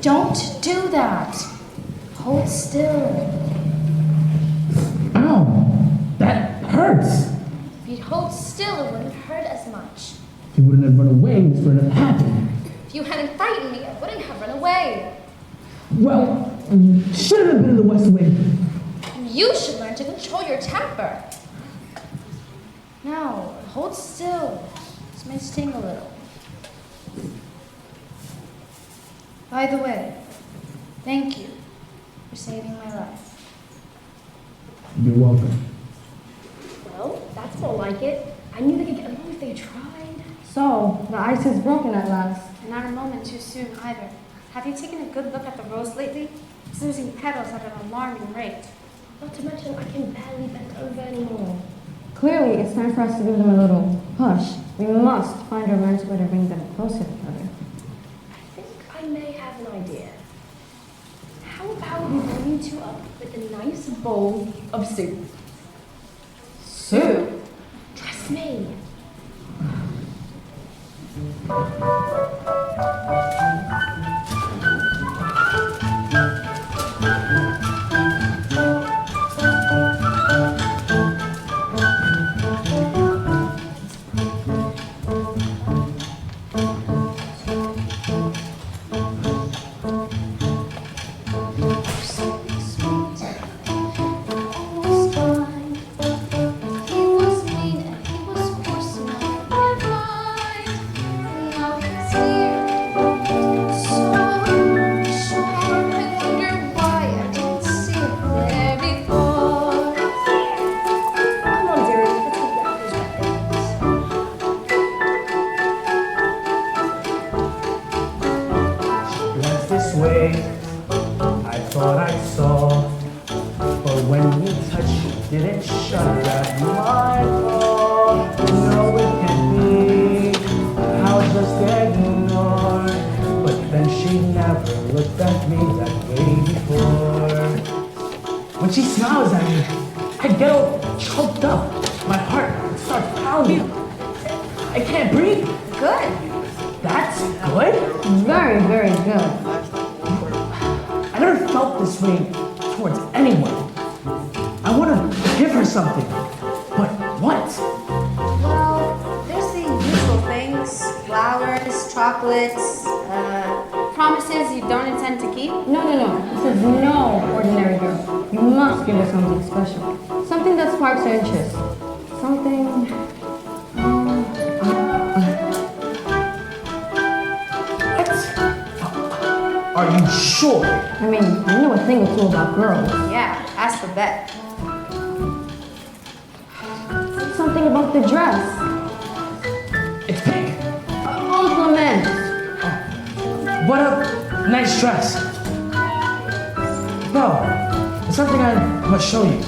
Don't do that. Hold still. Ow! That hurts! If you'd hold still, it wouldn't hurt as much. If you wouldn't have run away, this wouldn't have happened. If you hadn't frightened me, I wouldn't have run away. Well, should have been in the West Wing. You should learn to control your temper. Now, hold still. This may sting a little. By the way, thank you for saving my life. You're welcome. Well, that's more like it. I knew they could get along if they tried. So, the ice is broken at last. And not a moment too soon either. Have you taken a good look at the rose lately? It's losing petals at an alarming rate. Not to mention, I can barely bend over anymore. Clearly, it's time for us to give them a little push. We must find a romantic way to bring them closer together. I think I may have an idea. How about we bring you two up with a nice bowl of soup? Soup? Trust me. This way, I thought I saw, but when you touched, you didn't shut that my fault. No, it can't be. I'll just ignore. But then she never looked at me that way before. When she smiles at me, I get all choked up. My heart starts pounding. I can't breathe. Good. That's good? Very, very good. I never felt this way towards anyone. I want to give her something. But what? Well, there's the usual things. Flowers, chocolates, promises you don't intend to keep. No. This is no ordinary girl. You must give her something special. Something that sparks her interest. Something... Are you sure? I mean, I know a thing or two about girls. Yeah, ask the vet. Something about the dress. It's pink. Compliment. What a nice dress. No, it's something I must show you.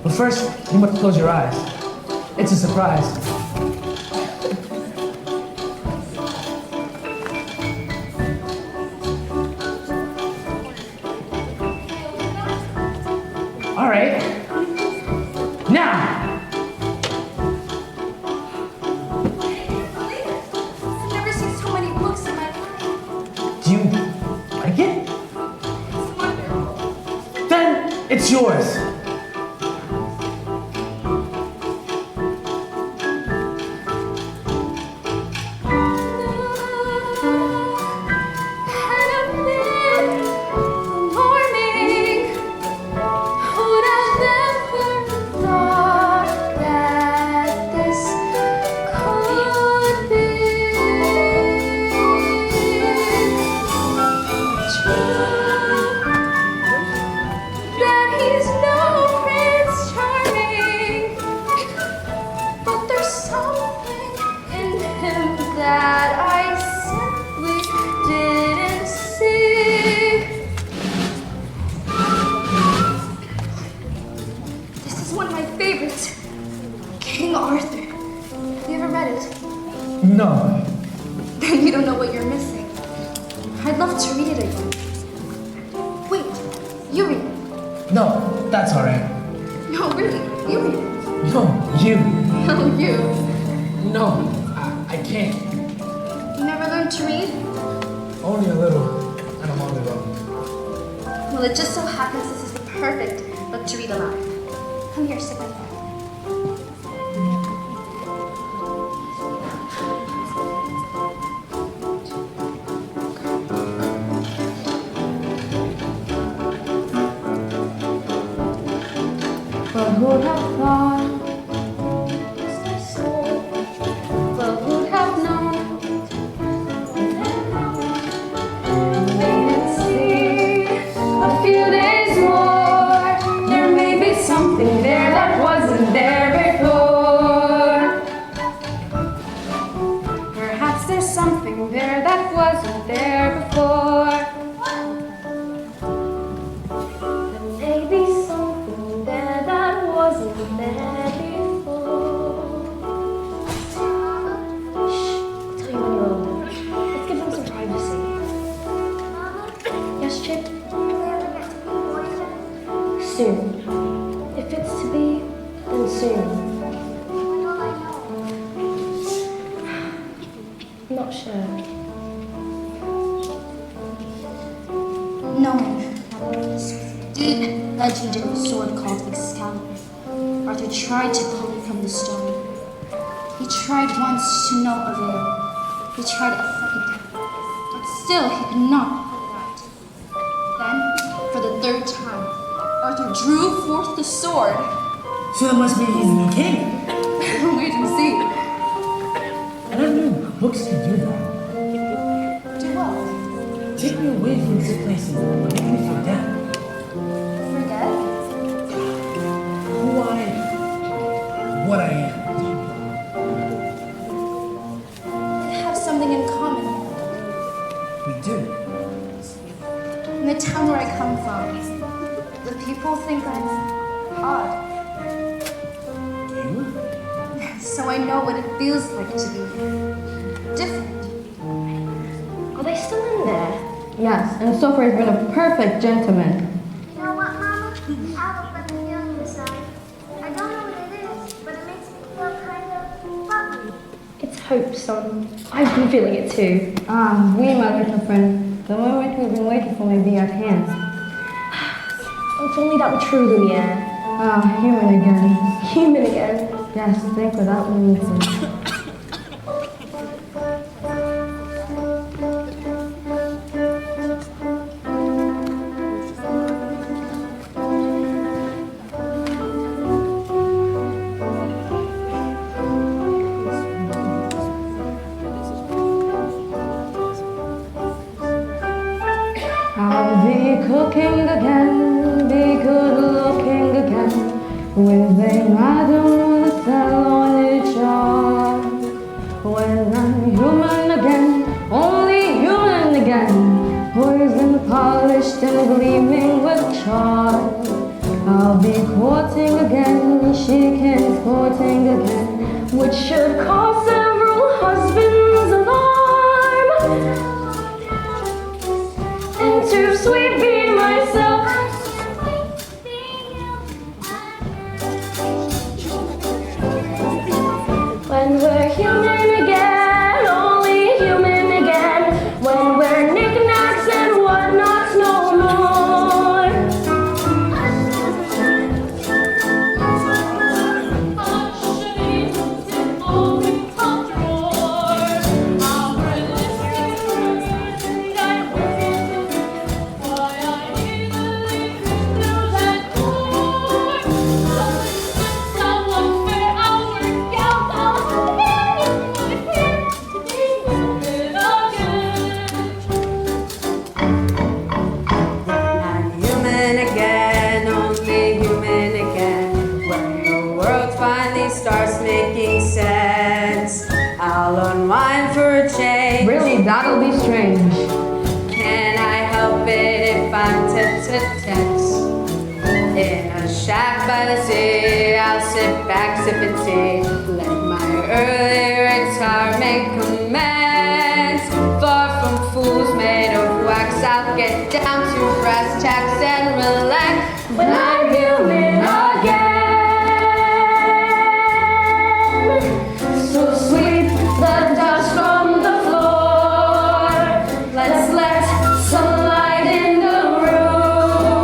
But first, you must close your eyes. It's a surprise. All right. Now. I've never seen so many books in my life. Do you like it? It's wonderful. Then it's yours. No. Then you don't know what you're missing. I'd love to read it again. Wait, you read it. No, that's all right. No, really, you read it. No, you. No, you. No, I can't. You never learned to read? Only a little, and a long ago. Well, it just so happens this is the perfect book to read aloud. Come here, sit with me. But who'd have thought? But who'd have known? Wait and see. A few days more. There may be something there that wasn't there before. Perhaps there's something there that wasn't there before. There may be something there that wasn't there before. Shh, I'll tell you when you're older. Let's give them some privacy. Yes, Chip? Soon. If it's to be, then soon. I'm not sure. Knowing this deep legendary sword called Excalibur, Arthur tried to pull it from the stone. He tried once to no avail. He tried a second time, but still he could not pull it out. Then, for the third time, Arthur drew forth the sword. So that must mean he's the new king. Wait and see. I never knew books could do that. Do what? Take me away from this place and make me forget Forget? who I am, what I am. They have something in common. We do. In the town where I come from, the people think I'm odd. You? So I know what it feels like to be different. Are they still in there? Yes, and so far he's been a perfect gentleman. You know what, Mama? I have a funny feeling inside. I don't know what it is, but it makes me feel kind of fuzzy. It's hope, son. I've been feeling it too. Ah, we, my little friend. The moment we've been waiting for may be at hand. If only that were true, Lumiere. Ah, human again. Human again? Yes, think without losing. I'll be cooking again, be good looking again, with a madam with a salon job. When I'm human again, only human again, poison polished and gleaming with charm. I'll be courting again, chic courting again, which should cause several husbands alarm. And to sweet be myself. When we're human again, only human again, when we're knickknacks and whatnots no more. Starts making sense. I'll unwind for a change. Really, that'll be strange. Can I help it if I'm tete-a-tete? In a shack by the sea, I'll sit back, sipping tea. Let my early retirement commence. Far from fools made of wax, I'll get down to brass tacks and relax. When I'm human again. So sweep the dust from the floor. Let's let sunlight in the room.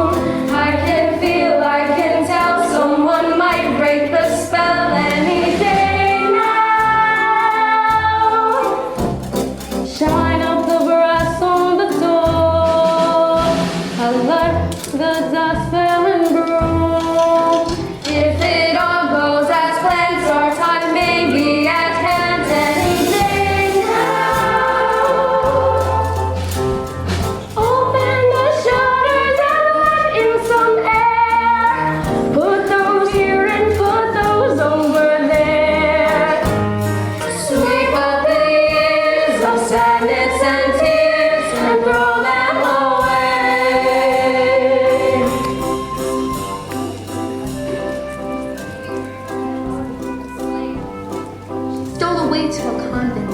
away to a convent,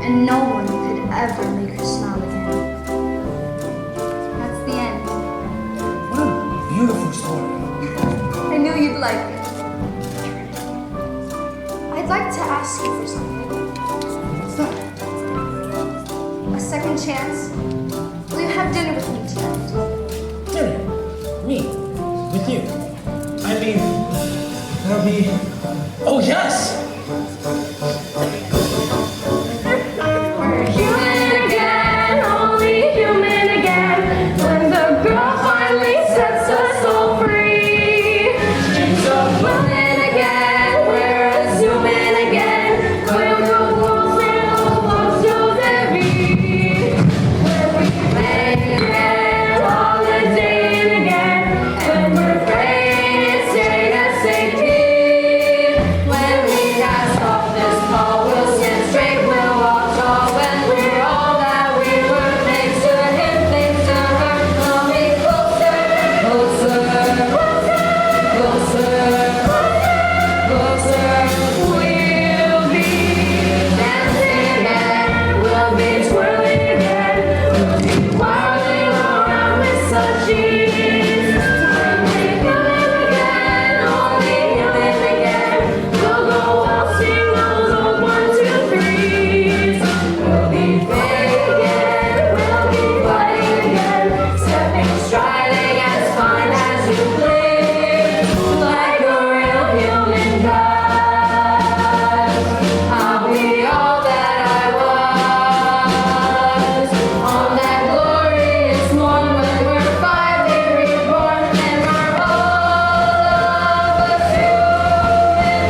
and no one could ever make her smile again. That's the end. What a beautiful story. I knew you'd like it. I'd like to ask you for something. What's that? A second chance? Will you have dinner with me tonight? Dinner? Me? With you? I mean, that'll be... Oh, yes! We're human again, only human again. When the girl finally sets us all free. She's a woman again, we're assuming again. When the world sails close to the beat. When we play again, holidaying again. When we're praying, staying at safety. When we cast off this call, we'll stand straight, we'll walk tall. When we're all that we were, thanks to him, thanks to her, we'll be closer, closer, closer, closer. We'll be dancing again, we'll be twirling again, we'll be whirling around with such ease. We're human again, only human again. We'll go waltzing those old 1, 2, 3s. We'll be big again, we'll be fighting again, stepping, striding as fine as you please, like a real human does. I'll be all that I was on that glorious morn when we're 5 and reborn, and we're all of us human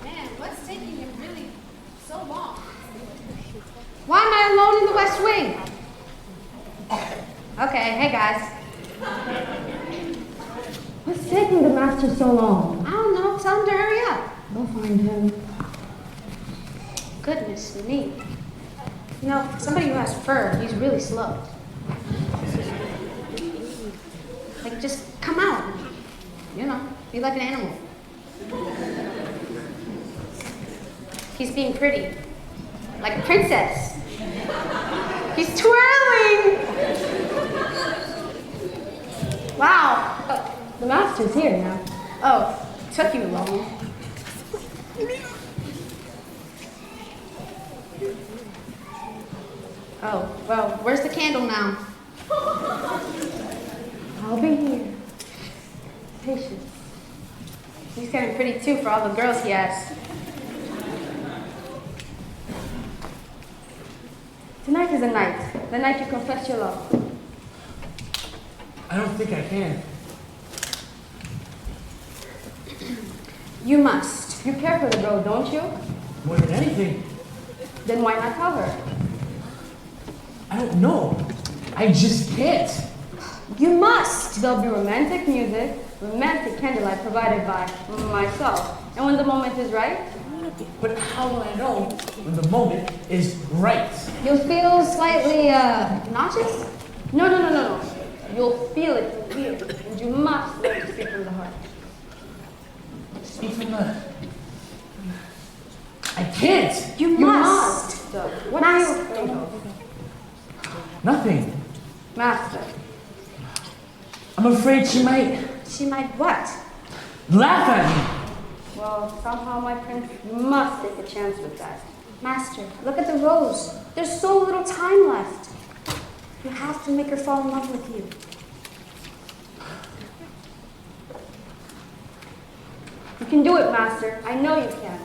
Man, what's taking him really so long? Why am I alone in the West Wing? Okay, hey guys. What's taking the master so long? I don't know, tell him to hurry up. I'll find him. Goodness me. You know, somebody who has fur, he's really slow. Like, just come out. You know, be like an animal. He's being pretty. Like a princess. He's twirling! Wow. The master's here now. Oh, took you long. Oh, well, where's the candle now? I'll be here. Patience. He's getting pretty too for all the girls he has. Tonight is the night you confess your love. I don't think I can. You must. You care for the girl, don't you? More than anything. Then why not tell her? I don't know. I just can't. You must! There'll be romantic music, romantic candlelight provided by myself. And when the moment is right, But how will I know when the moment is right? you'll feel slightly, nauseous? No. You'll feel it from here, and you must learn to speak from the heart. Speak from the... I can't! You must! What are you afraid of? Nothing. Master. I'm afraid she might She might what? laugh at me. Well, somehow, my prince, you must take a chance with that. Master, look at the rose. There's so little time left. You have to make her fall in love with you. You can do it, Master. I know you can.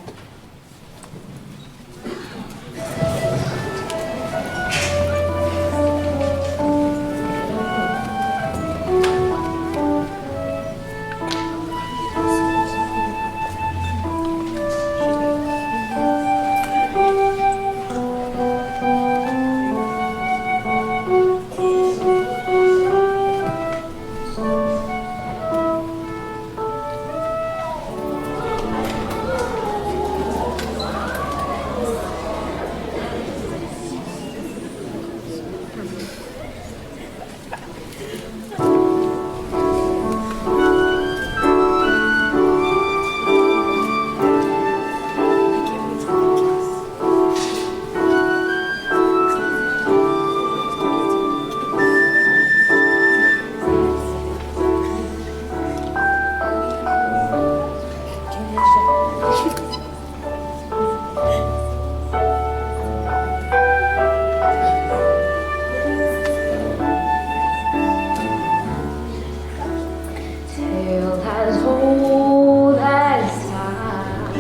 tale as old as time,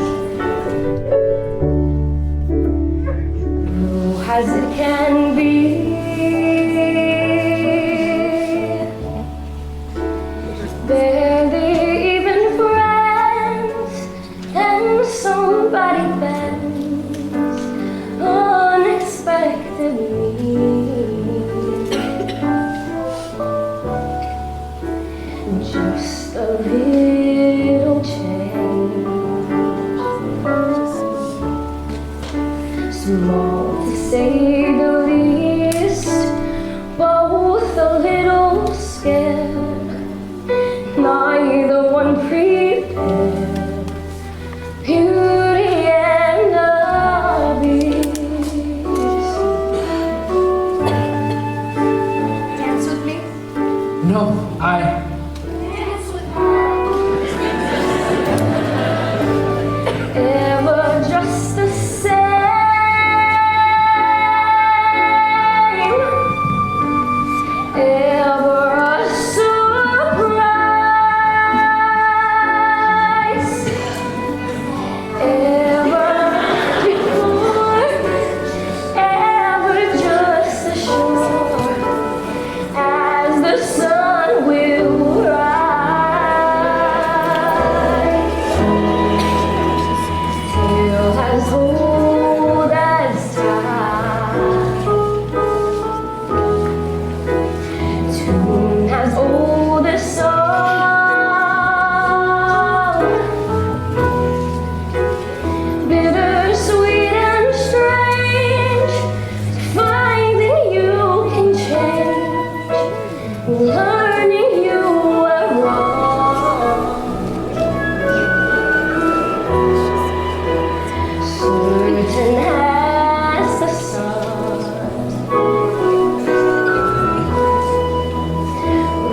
blue as it can be. Barely even friends, and somebody bends unexpectedly. Just a little change, small to say the least, both a little scared, neither one prepared. Beauty and the Beast. Dance with me? No, Dance with her. Ever just the same, ever a surprise, ever before, ever just as sure as the sun will rise. Tale as old as time, tune as old as song, bittersweet and strange, finding you can change, learning you were wrong. Certain as the sun,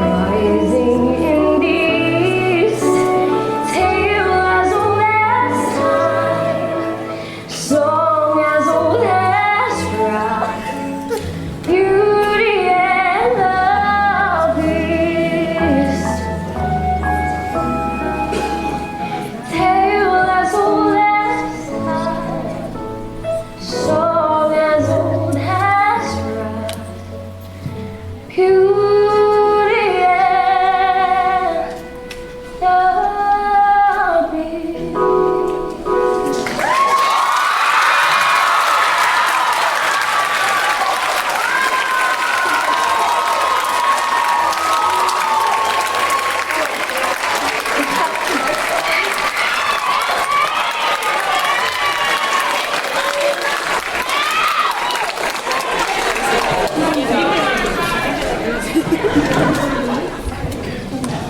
rising in the east, tale as old as time, song as old as pride, beauty and the Beast. Tale as old as time, song as old as pride, beauty and the Beast.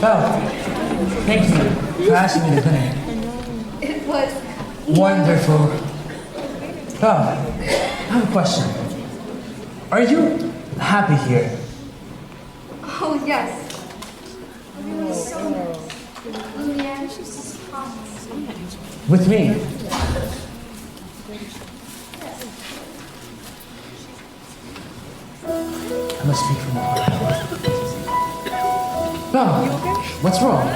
Belle, thank you for asking me to play. It was Wonderful. Belle, I have a question. Are you happy here? Oh, yes. Everyone is so nice. Lumiere, she's just hot. With me? I must speak from my heart. Belle, what's wrong?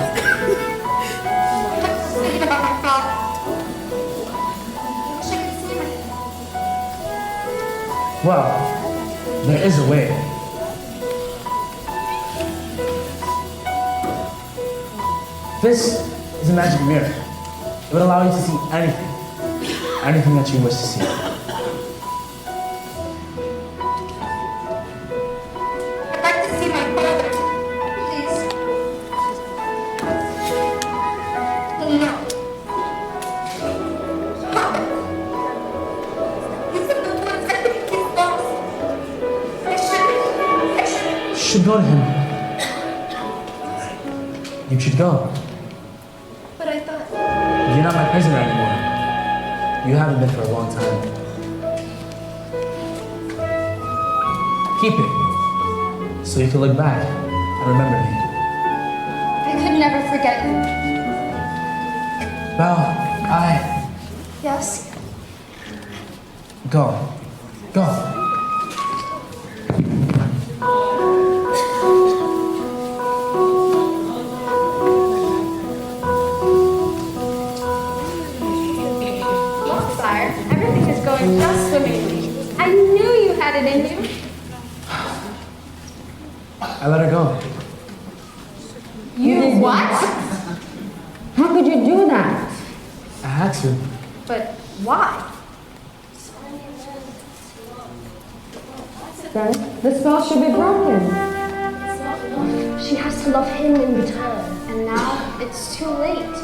Well, there is a way. This is a magic mirror. It would allow you to see anything. Anything that you wish to see. I'd like to see my brother. Please. No. He's in the woods. I think he's lost. I You should go to him. You should go. But I thought. You're not my prisoner anymore. You haven't been for a long time. Keep it. So you can look back and remember me. I could never forget you. Belle, Yes? Go. Go. What? How could you do that? I had to. But why? Then the spell should be broken. She has to love him in return. And now it's too late.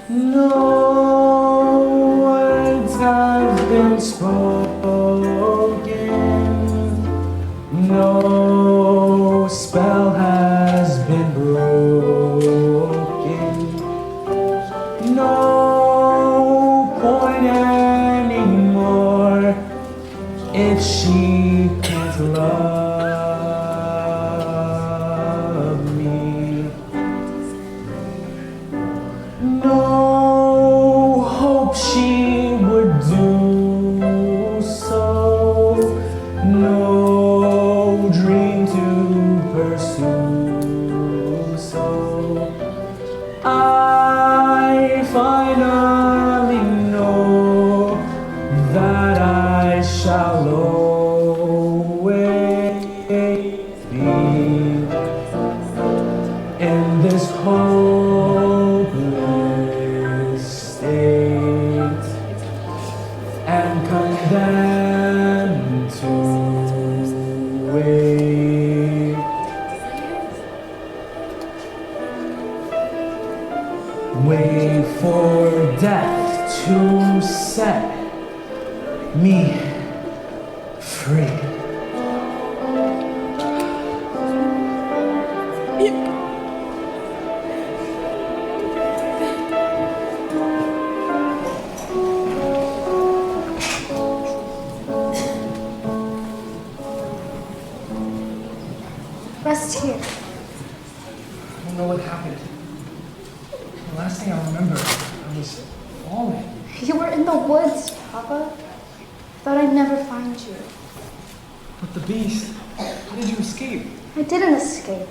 No words have been spoken, no spell has been broken, no point anymore if she can't love me. No hope she would do so, no dream to pursue. So I finally know that I shall always be in this hopeless state and condemned to wait. Wait for death to set me free. Rest here. I don't know what happened. The last thing I remember, I was falling. You were in the woods, Papa. Thought I'd never find you. But the beast, how did you escape? I didn't escape.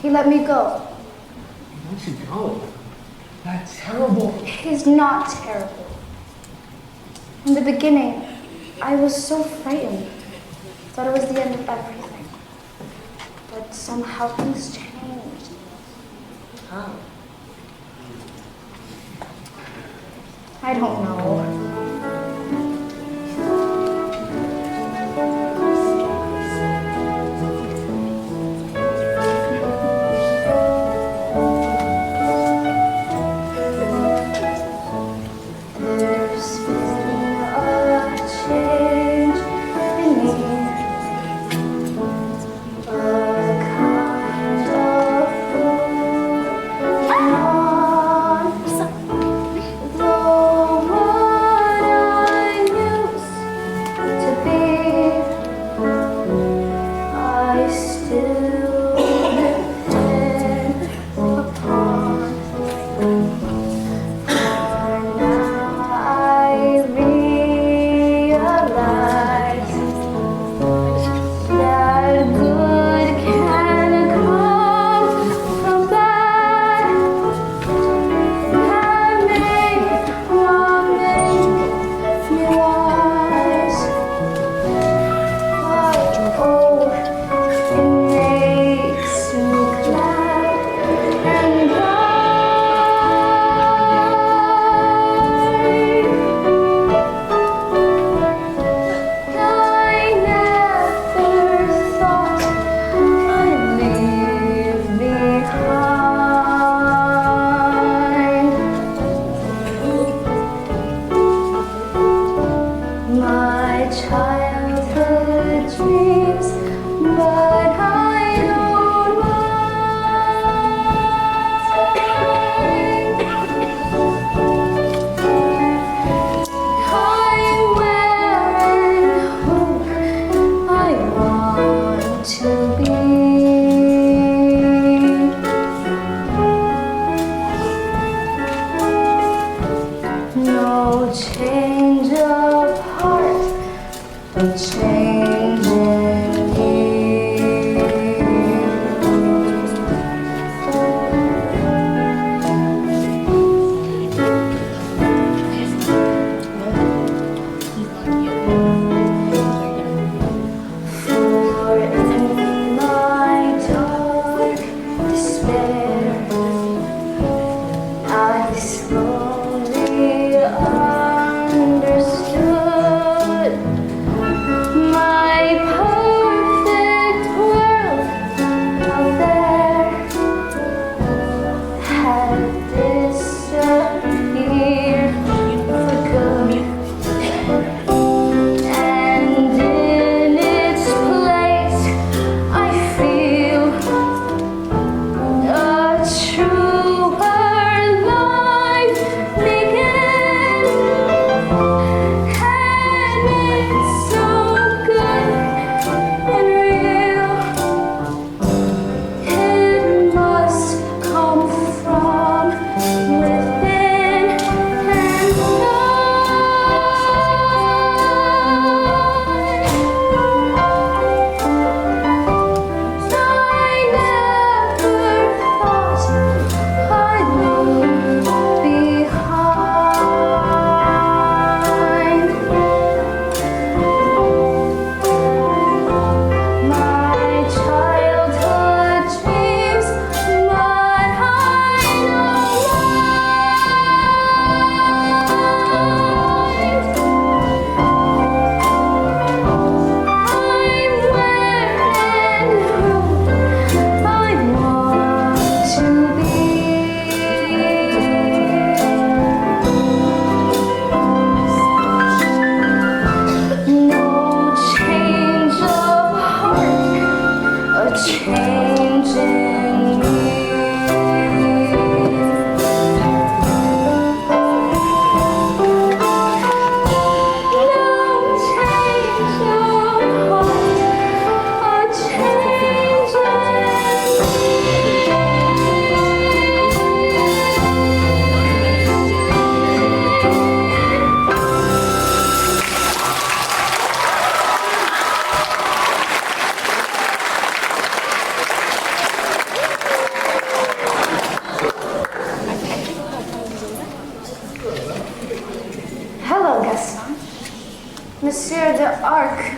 He let me go. Why don't you go? That terrible. He's not terrible. In the beginning, I was so frightened. Thought it was the end of everything. But somehow things changed. How? I don't know. There's been a change in me. A kind of moving on. Though what I used to be, I still depend upon. For now I realize that good can come from bad. That may not make me wise, but oh, it makes me glad and I never thought I'd leave behind my childhood dreams, but I don't mind. I'm wearing who I want to be. No change of heart, a change in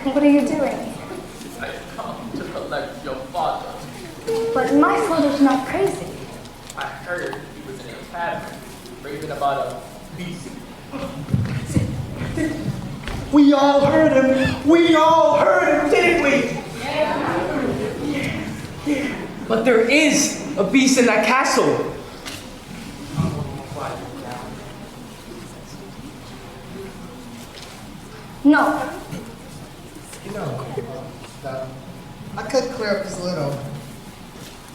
What are you doing? I come to collect your father. But my father's not crazy. I heard he was in a tavern, raving about a beast. We all heard him. We all heard him, didn't we? But there is a beast in that castle. No. You know, I could clear up this little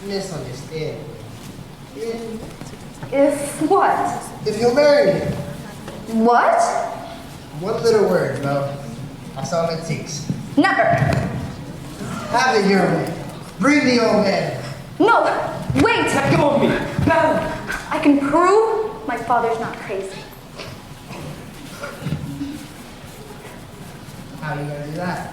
misunderstanding. If what? If you'll marry me. What? One little word, Mel. That's all it takes. Never. Have it your way. Bring the old man. No. Wait. Let go of me. Now. I can prove my father's not crazy. How are you gonna do that?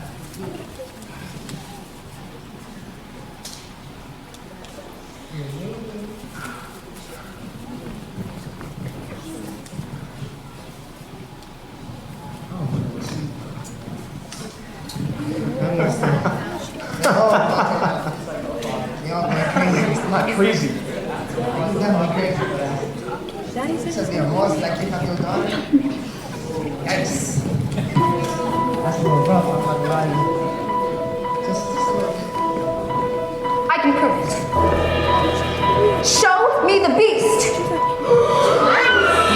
I'm not crazy. You're definitely crazy. Just be a monster that kidnapped your daughter. Yikes. That's a little rough, I'm not gonna lie to you. Just a little bit. I can prove it. Show me the beast.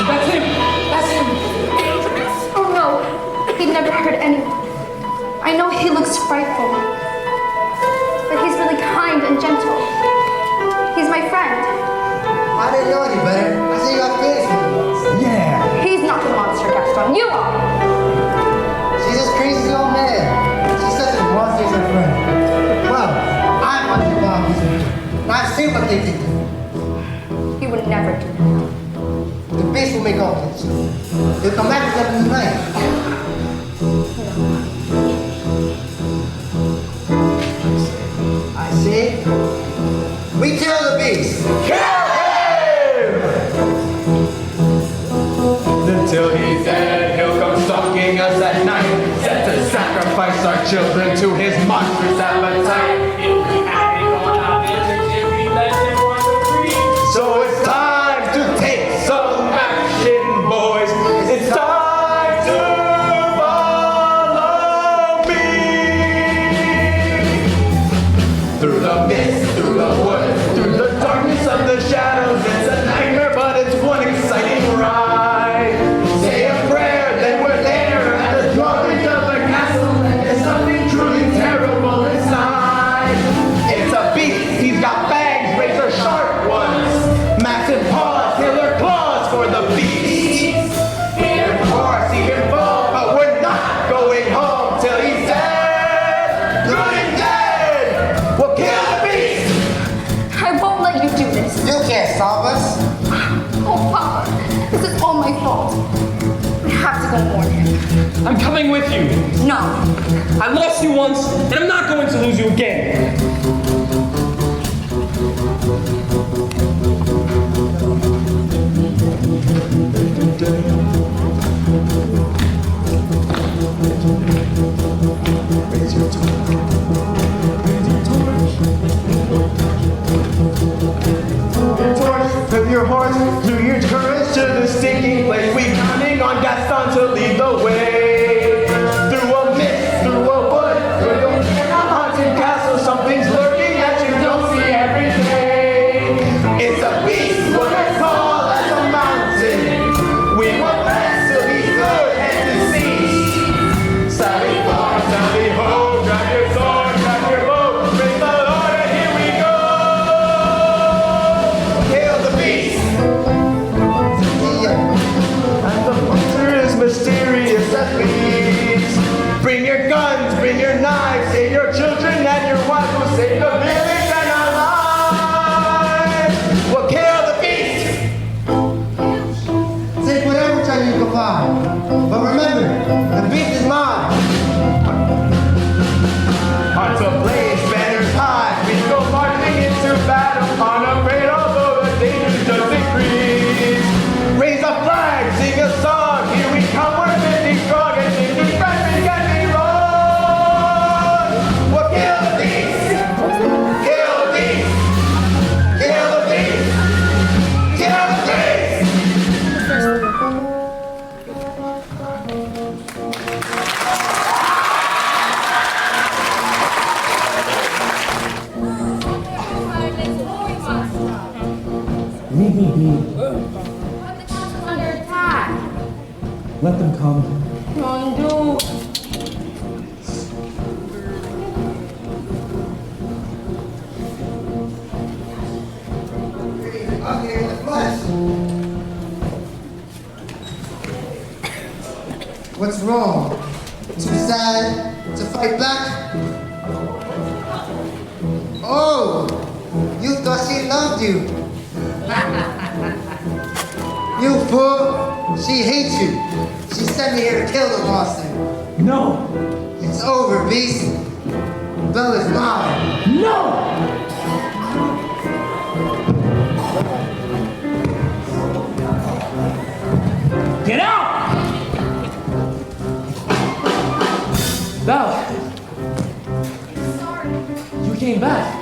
That's him. That's him. Oh no, he'd never hurt anyone. I know he looks frightful, but he's really kind and gentle. He's my friend. I didn't know any better. I said you got feelings for me. Yeah. He's not the monster, Gaston. You are. She's this crazy old man. She says the monster's her friend. Well, I'm on your mom. And I've seen what they can do. He would never do that. The beast will make all this. He'll come back to them in the night. I say, we kill the beast. Until he's dead, he'll come stalking us at night, set to sacrifice our children to his monstrous appetite. If we had it on our village, if we let him run free. So it's time to take some action, boys. It's time to follow me. Through the mist, through the woods, through the darkness of the shadows. It's a nightmare, but it's one exciting ride. Say a prayer, then we're there at the drawbridge of the castle. And there's something truly terrible inside. It's a beast, he's got fangs, razor sharp ones. Massive paws, killer claws for the beast. He can roar, he can fall, but we're not going home till he's dead. Good and dead. We'll kill the beast. I won't let you do this. You can't stop us. Oh, Papa, this is all my fault. I have to go warn him. I'm coming with you. No. I lost you once, and I'm not going to lose you again. With your horse, through your courage to the stinking place. We counting on Gaston to lead the way. Through a mist, through a wood, through a haunted castle. Something's lurking that you don't see every day. It's a beast, but as tall as a mountain. We will rest till he's good and deceased. Sally forth, Sally ho, grab your sword, grab your bow, praise the Lord, and here we go. Hail the beast! And the monster is mysterious as leaves. Bring your guns, bring your knives, save your children and your wife will save the village and our lives. We'll kill the beast! Take whatever time you can find. But remember, the beast is mine. Hearts ablaze, banners high, we go marching into battle, unafraid although the danger does increase. Raise a flag, sing a song, here we come, we're 50 strong, and 50 friends, we can be wrong. me be. But the castle's under attack. Let them come. Mondu. I'm here in the flesh. What's wrong? Too sad to fight back? Oh, you thought she loved you. You fool, she hates you. She sent me here to kill the Boston. No! It's over, Beast. Bella's mine. No! Get out! Belle! You came back.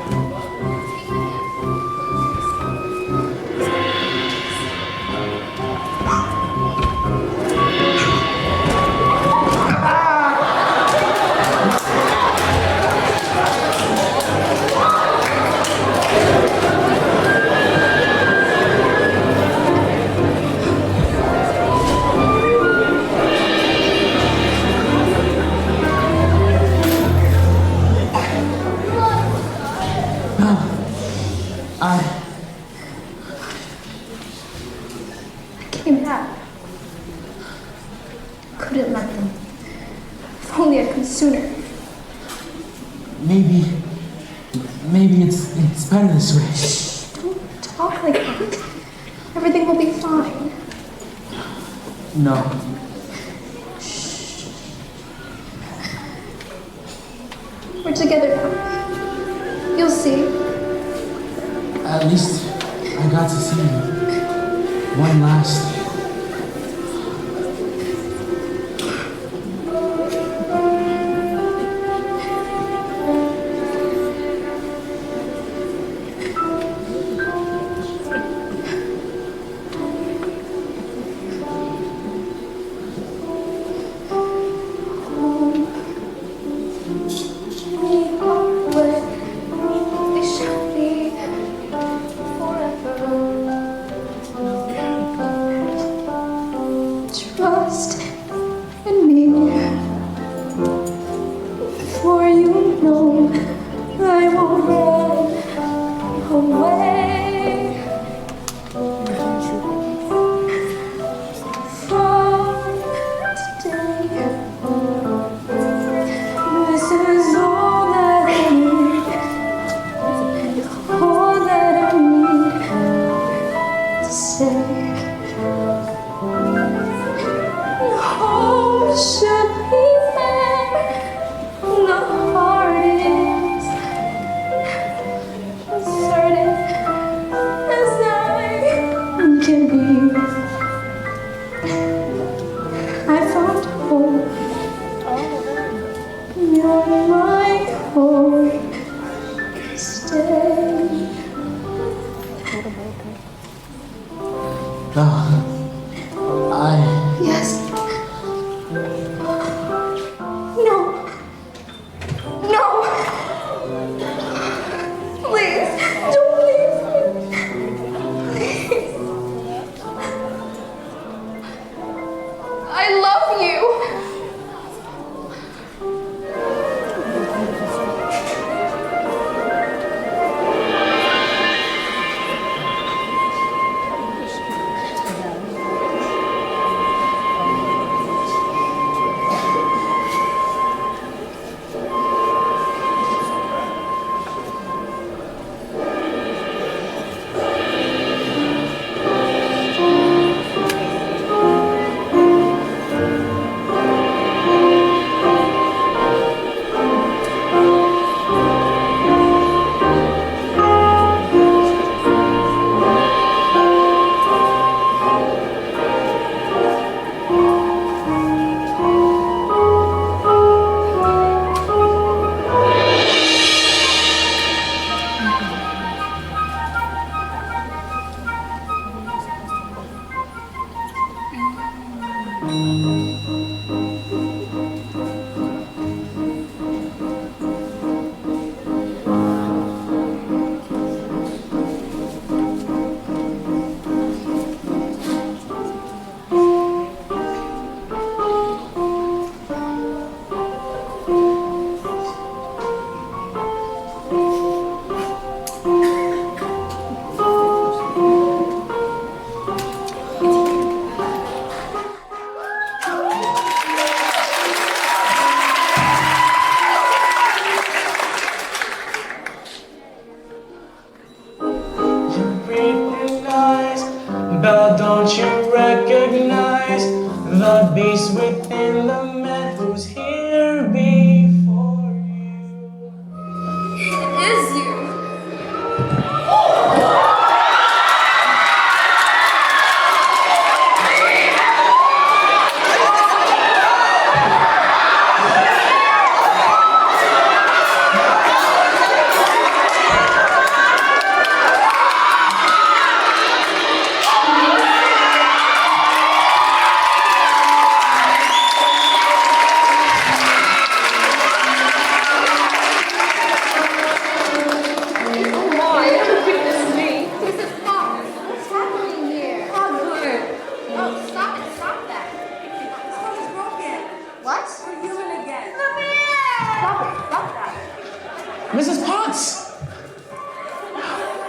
I came back. Couldn't let them. If only I'd come sooner. Maybe it's better this way. Don't talk like that. Everything will be fine. No. We're together now. You'll see. At least I got to see you. One last. They shall be forever.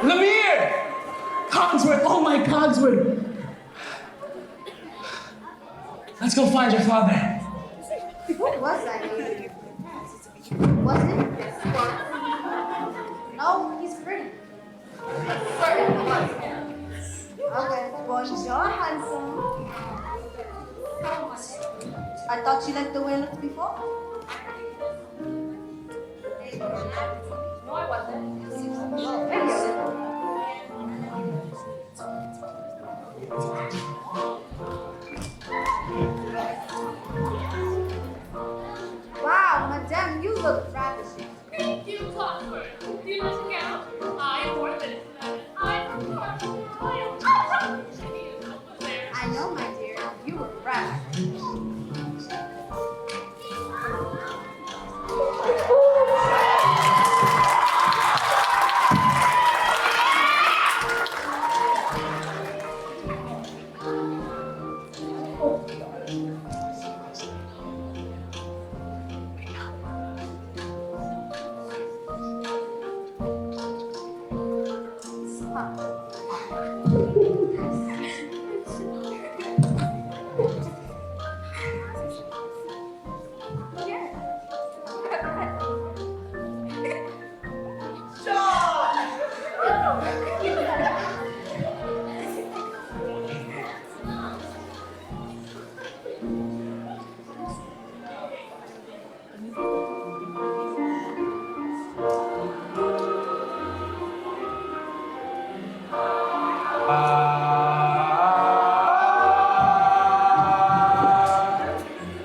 Lemire! Cogsworth! Oh my Cogsworth! Let's go find your father. What was that lady? Was it Spark? No, he's pretty. Certainly was. Okay, bonjour, handsome. I thought you liked the way I looked before. No, I wasn't. Wow, madame, you look ravishing. Thank you, Cogsworth. Do you listen out? I am more than I'm I know, my dear, you were right.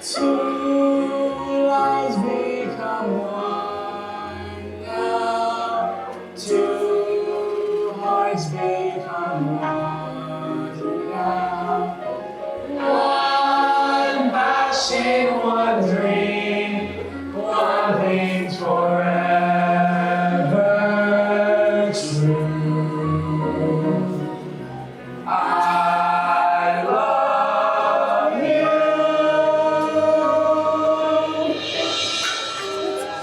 Two lives become one now. Two hearts become one now. One passion, one dream, one thing's forever true. I love you.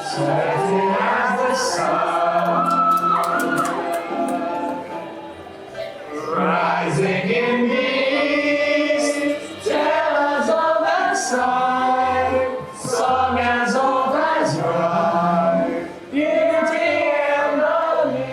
Setting as the sun, rising in the east, tell us of that side, song as old as your beauty and lovely.